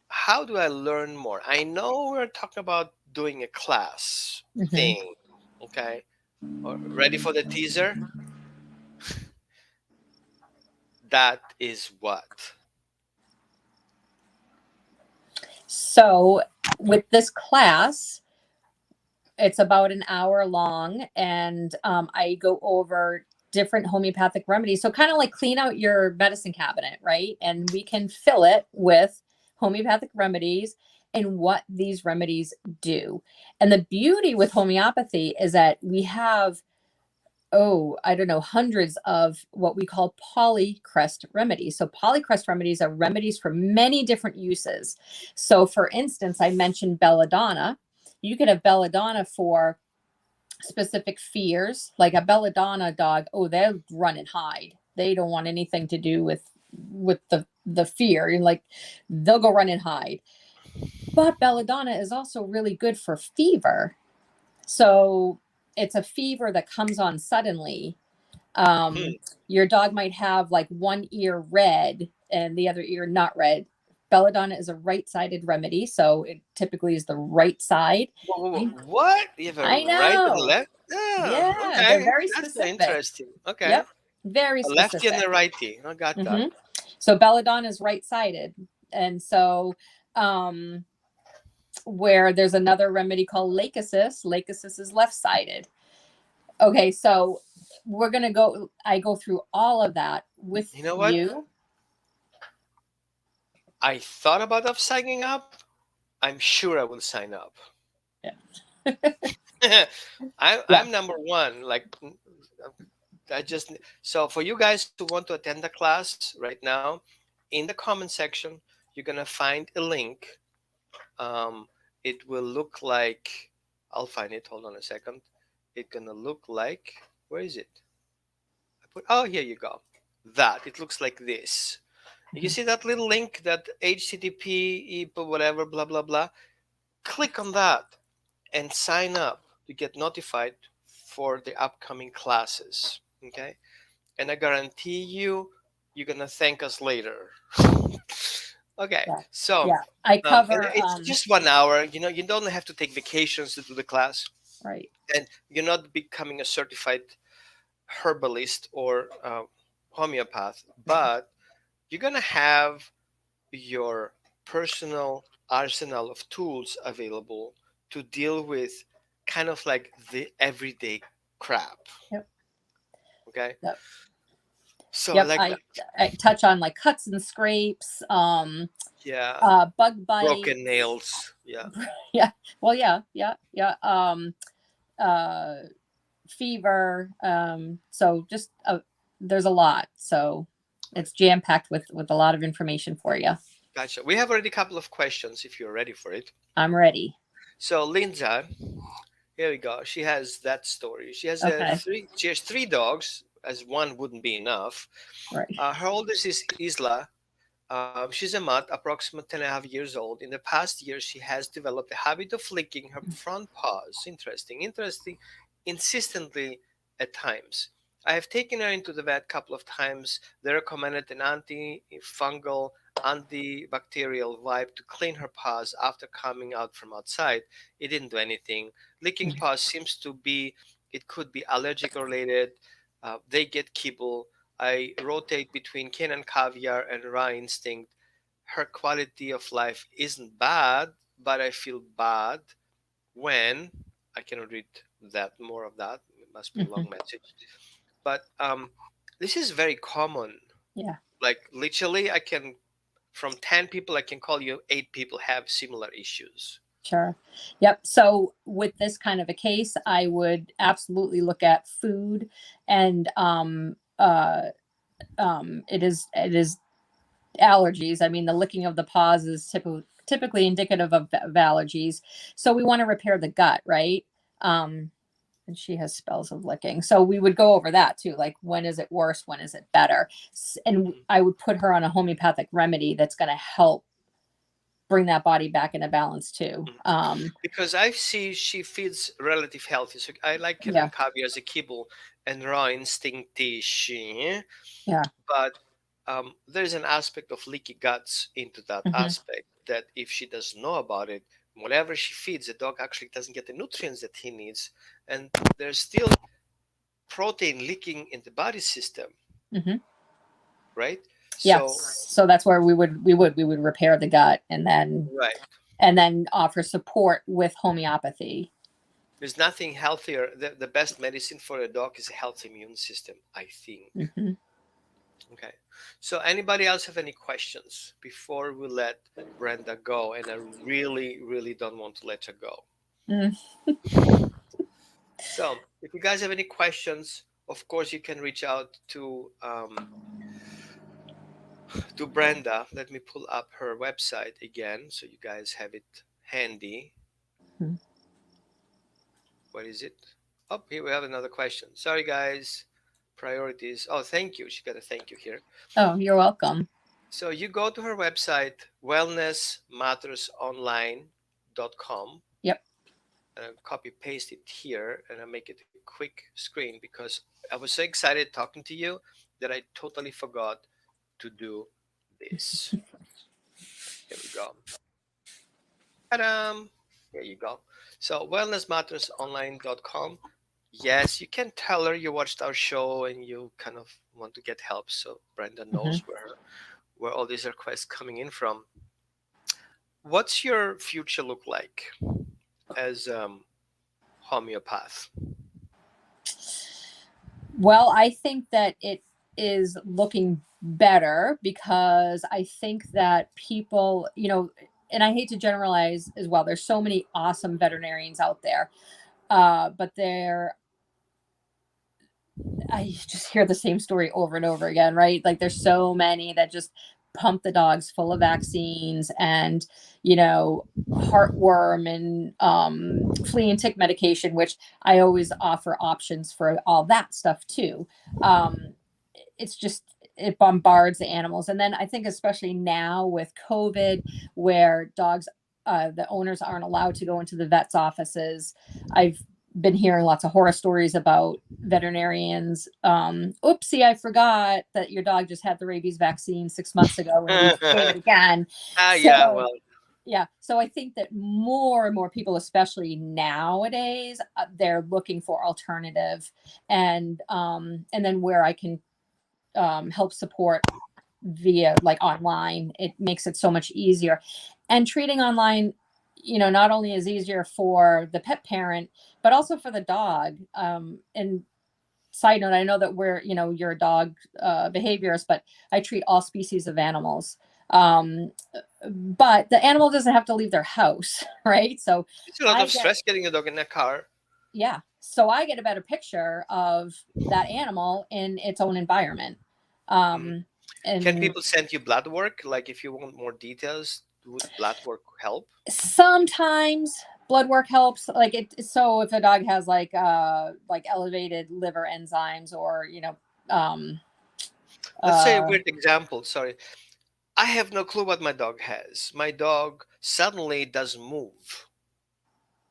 how do I learn more? I know we're talking about doing a class Mm-hmm. thing. Okay, ready for the teaser? That is what. So with this class, it's about an hour long, and I go over different homeopathic remedies. So kind of like clean out your medicine cabinet, right? And we can fill it with homeopathic remedies and what these remedies do. And the beauty with homeopathy is that we have, oh, I don't know, hundreds of what we call polycrest remedies. So polycrest remedies are remedies for many different uses. So for instance, I mentioned belladonna. You could have belladonna for specific fears, like a belladonna dog. Oh, they'll run and hide. They don't want anything to do with the fear. And like they'll go run and hide. But belladonna is also really good for fever. So it's a fever that comes on suddenly. Hmm. Your dog might have like one ear red and the other ear not red. Belladonna is a right-sided remedy, so it typically is the right side. Whoa, whoa, I, whoa. What? You have a I right and a know. left? Oh, Yeah, they're okay. very That's specific. interesting. Okay. Yep, very A lefty and specific. a righty. I got that. Hmm. So belladonna is right-sided, and so um, where there's another remedy called lachesis. Lachesis is left-sided. Okay, so we're gonna go. I go through all of that with You know what? you. I thought about of signing up. I'm sure I will sign up. Yeah. Yeah. I'm number one. Like, I just so for you guys who want to attend the class right now, in the comment section, you're gonna find a link. Um, it will look like, I'll find it. Hold on a second. It's gonna look like, where is it? Oh, here you go. That it looks like this. You Mhm. see that little link, that HTTP, whatever, blah blah blah. Click on that and sign up to get notified for the upcoming classes. Okay, and I guarantee you, you're gonna thank us later. Okay, Yeah. so Yeah. I and cover it's just 1 hour. You don't have to take vacations to do the class, right. and you're not becoming a certified herbalist or homeopath, but you're gonna have your personal arsenal of tools available to deal with kind of like the everyday crap. Yep. Okay, Yep. so I Yep. like that. I touch on like cuts and scrapes, Yeah, bug broken bites. nails. Yeah, Yeah. Well, yeah, yeah, yeah. Uh, fever. So just there's a lot. So it's jam packed with a lot of information for you. gotcha. We have already a couple of questions if you're ready for it. I'm ready. So Linda, here we go. She has that story. She has Okay. three. She has three dogs, as one wouldn't be enough. Right. Her oldest is Isla. She's a mutt, approximately 10.5 years old. In the past year, she has developed a habit of licking her front paws. Interesting, insistently at times. I have taken her into the vet a couple of times. They recommended an antifungal, antibacterial wipe to clean her paws after coming out from outside. It didn't do anything. Licking paws seems to be, it could be allergic related. They get kibble. I rotate between canine caviar and raw instinct. Her quality of life isn't bad, but I feel bad when I cannot read that more of that. It must be a Hmm. long message. But this is very common. Yeah. Like literally, I can from 10 people, I can call you 8 people have similar issues. Sure. Yep. So with this kind of a case, I would absolutely look at food, and it is allergies. I mean, the licking of the paws is typically indicative of allergies. So we want to repair the gut, right? Um, and she has spells of licking. So we would go over that too. Like, when is it worse? When is it better? And Mhm. I would put her on a homeopathic remedy that's going to help bring that body back into balance too. Mhm. Because I see she feeds relative healthy. So I like Yeah. Kenan Kavi as a kibble and raw instinctish. Yeah. But there's an aspect of leaky guts into that Hmm. aspect that if she doesn't know about it, whatever she feeds, the dog actually doesn't get the nutrients that he needs. And there's still protein leaking in the body system, Hmm. right? Yes. So, So that's where we would repair the gut, right. and then offer support with homeopathy. There's nothing healthier. The best medicine for a dog is a healthy immune system, I think. Hmm. Okay. So, anybody else have any questions before we let Brenda go? And I really, really don't want to let her go. Mm. So, if you guys have any questions, of course, you can reach out to Brenda. Let me pull up her website again so you guys have it handy. What is it? Oh, here we have another question. Sorry, guys. Priorities. Oh, thank you. She got a thank you here. Oh, you're welcome. So you go to her website, wellnessmattersonline.com, Yep. and I copy paste it here, and I make it a quick screen because I was so excited talking to you that I totally forgot to do this. Here we go. Ta-da! Here you go. So wellnessmattersonline.com. Yes, you can tell her you watched our show and you kind of want to get help, so Brenda Hmm. knows where all these requests coming in from. What's your future look like as homeopath? Well, I think that it is looking better, because I think that people, and I hate to generalize as well. There's so many awesome veterinarians out there, but I just hear the same story over and over again, right? Like, there's so many that just pump the dogs full of vaccines and, heartworm and flea and tick medication, which I always offer options for all that stuff too. It's just, it bombards the animals. And then I think, especially now with COVID, where the owners aren't allowed to go into the vet's offices, I've been hearing lots of horror stories about veterinarians. Oopsie, I forgot that your dog just had the rabies vaccine 6 months ago and we gave it again. Yeah, So well, yeah, so I think that more and more people, especially nowadays, they're looking for alternative, and then where I can help support via, like, online, it makes it so much easier. And treating online, not only is easier for the pet parent, but also for the dog. And side note, I know that you're a dog behaviorist, but I treat all species of animals. But the animal doesn't have to leave their house, right? So it's a lot I of get stress getting a dog in a car. yeah, so I get a better picture of that animal in its own environment. Mhm. um Can and people send you blood work? Like if you want more details, would blood work help? sometimes blood work helps, like, so if a dog has like elevated liver enzymes, or um Let's say a uh weird example. Sorry. I have no clue what my dog has. My dog suddenly doesn't move.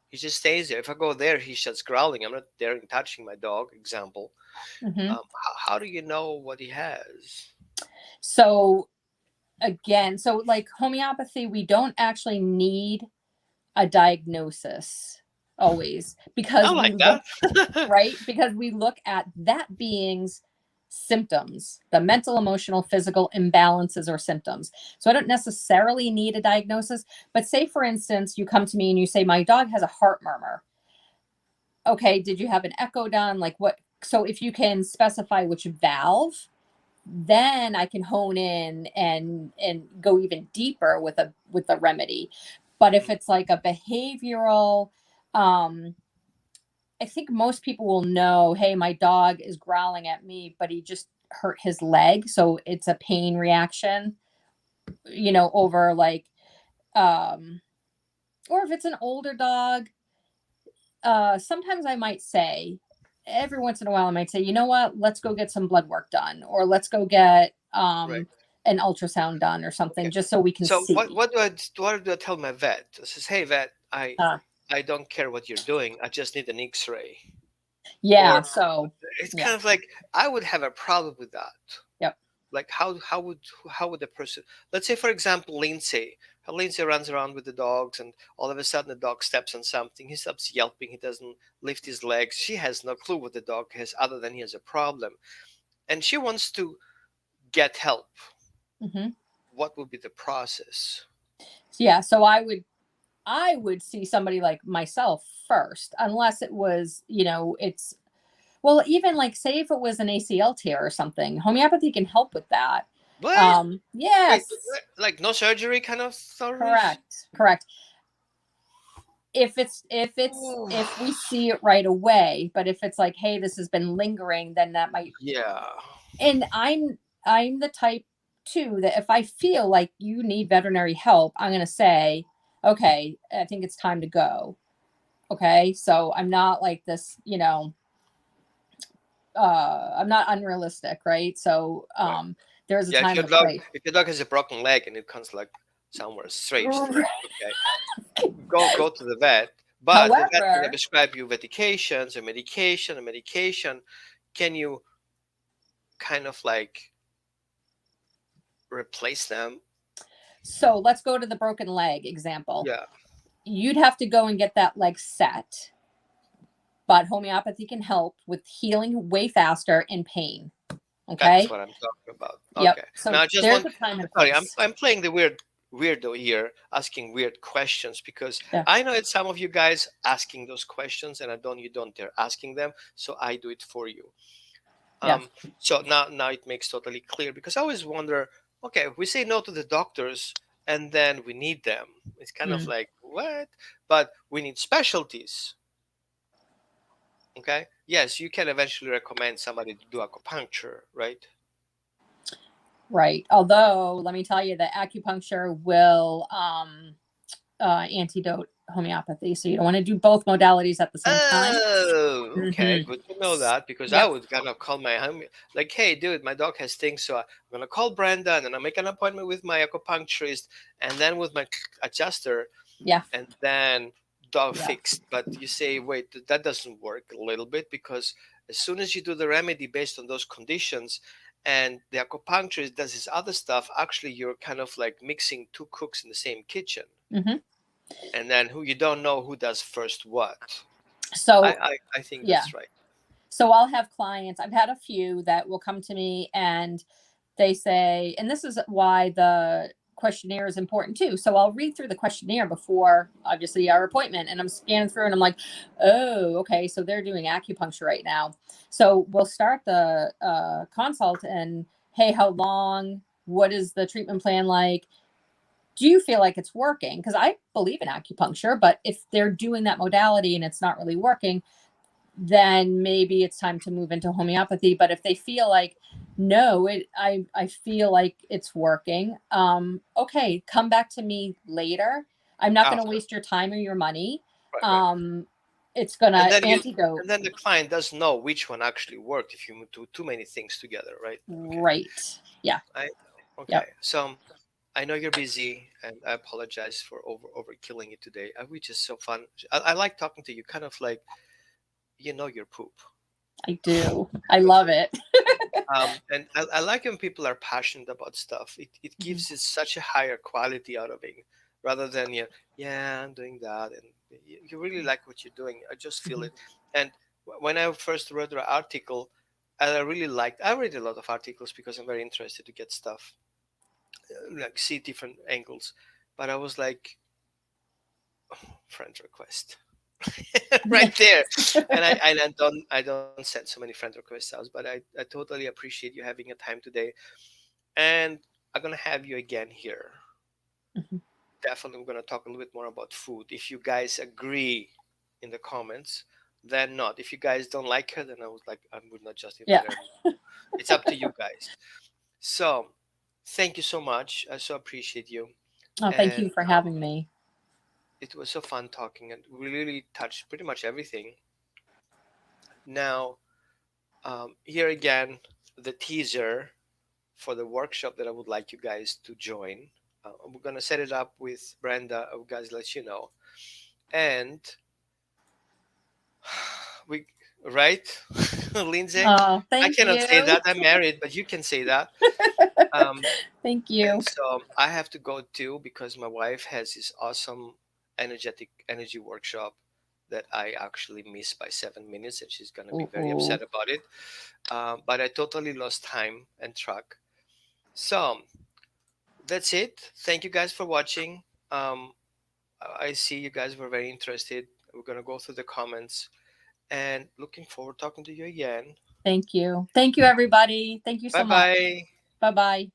He just stays there. If I go there, he starts growling. I'm not daring touching my dog, example. Hmm. How do you know what he has? So again, so like homeopathy, we don't actually need a diagnosis always I because we like look, that. right? Because we look at that being's symptoms, the mental, emotional, physical imbalances or symptoms. So I don't necessarily need a diagnosis, but say for instance, you come to me and you say, my dog has a heart murmur. Okay, did you have an echo done? Like what? So if you can specify which valve, then I can hone in and go even deeper with a remedy. But if it's like a behavioral, um, I think most people will know, hey, my dog is growling at me, but he just hurt his leg, so it's a pain reaction, over like, um, or if it's an older dog, sometimes I might say, every once in a while, I might say, you know what, let's go get some blood work done, or let's go get Right. an ultrasound done or something, Okay. just so we can So see. what do I tell my vet? I says, hey vet, Uh, I don't care what you're doing. I just need an X-ray. yeah. Or So, it's yeah. kind of like I would have a problem with that. Yep. Like how would the person, let's say for example Lindsay, how Lindsay runs around with the dogs and all of a sudden the dog steps on something, he stops yelping, he doesn't lift his legs, she has no clue what the dog has other than he has a problem, and she wants to get help. Hmm. What would be the process? Yeah. So I would see somebody like myself first, unless it was, it's, well, even like say if it was an ACL tear or something, homeopathy can help with that. What? Wait, Yes, like no surgery kind of stories? correct, correct. If we see it right away, but if it's like, hey, this has been lingering, then that might. Yeah. And I'm the type too that if I feel like you need veterinary help, I'm going to say, okay, I think it's time to go. Okay, so I'm not like this, I'm not unrealistic, right? So Right. there's a Yeah, time and a place. if your dog has a broken leg and it comes like somewhere straight, Right. okay, go to the vet, but the vet gonna However, prescribe you medications, a medication. Can you kind of like replace them? so let's go to the broken leg example. Yeah, You'd have to go and get that leg set, but homeopathy can help with healing way faster in pain. that's Okay. what I'm talking about. Yep. Okay, now So I just there's want. a time and Sorry, place. I'm playing the weirdo here, asking weird questions because Yeah. I know it's some of you guys asking those questions, and you don't dare asking them, so I do it for you. Yeah. Um, so now it makes totally clear because I always wonder, okay, we say no to the doctors and then we need them. It's kind of Mm. like what? But we need specialties. Okay. Yes, you can eventually recommend somebody to do acupuncture, right? Right. Although, let me tell you that acupuncture will antidote homeopathy. So you don't want to do both modalities at the same time. Oh, okay. Hmm. Good to know that because I Yep. would kind of call my home like, hey, dude, my dog has things, so I'm gonna call Brenda and then I make an appointment with my acupuncturist and then with my adjuster Yeah. and then dog Yeah. fixed. But you say, wait, that doesn't work a little bit because as soon as you do the remedy based on those conditions and the acupuncturist does his other stuff, actually you're kind of like mixing two cooks in the same kitchen. Hmm. And then who you don't know who does first what. So, I think yeah. that's right. So I'll have clients, I've had a few that will come to me and they say, and this is why the questionnaire is important too. So I'll read through the questionnaire before obviously our appointment and I'm scanning through and I'm like, oh, okay. So they're doing acupuncture right now. So we'll start the consult and, hey, how long? What is the treatment plan like? Do you feel like it's working? Because I believe in acupuncture, but if they're doing that modality and it's not really working, then maybe it's time to move into homeopathy. But if they feel like, no, I feel like it's working, okay, come back to me later. I'm not going to After. waste your time or your money. Right, right. um it's going And to then antidote. and then the client doesn't know which one actually worked if you do too many things together, right? Okay. Right. Yeah. I Yep. okay. So I know you're busy, and I apologize for overkilling it today. Which is so fun. I like talking to you, kind of like you know your poop. I do. I love it. And I like when people are passionate about stuff. It Mhm. gives it such a higher quality out of it, rather than yeah, I'm doing that, and you really like what you're doing. I just feel Mhm. it. And when I first read the article, I really liked. I read a lot of articles because I'm very interested to get stuff, like see different angles. But I was like, friend request right there, and I don't send so many friend requests out, but I totally appreciate you having a time today, and I'm gonna have you again here. Mhm. Definitely, we're gonna talk a little bit more about food. If you guys agree in the comments, then not. If you guys don't like her, then I would not just Yeah. invite her anymore. It's up to you guys. So, thank you so much. I so appreciate you, Oh, thank and you for having me. it was so fun talking, and we really touched pretty much everything. Now, here again, the teaser for the workshop that I would like you guys to join. We're gonna set it up with Brenda. I will guys let you know, and we right, Lindsay. Oh, I thank cannot say you. that. I'm married, but you can say that. Um, Thank and you. so I have to go too because my wife has this awesome energetic energy workshop that I actually missed by 7 minutes, and she's gonna be very Ooh. upset about it. But I totally lost time and track. So that's it. Thank you guys for watching. Um, I see you guys were very interested. We're gonna go through the comments and looking forward talking to you again. Thank you. Thank you, everybody. Thank you Bye so much. bye. Bye bye.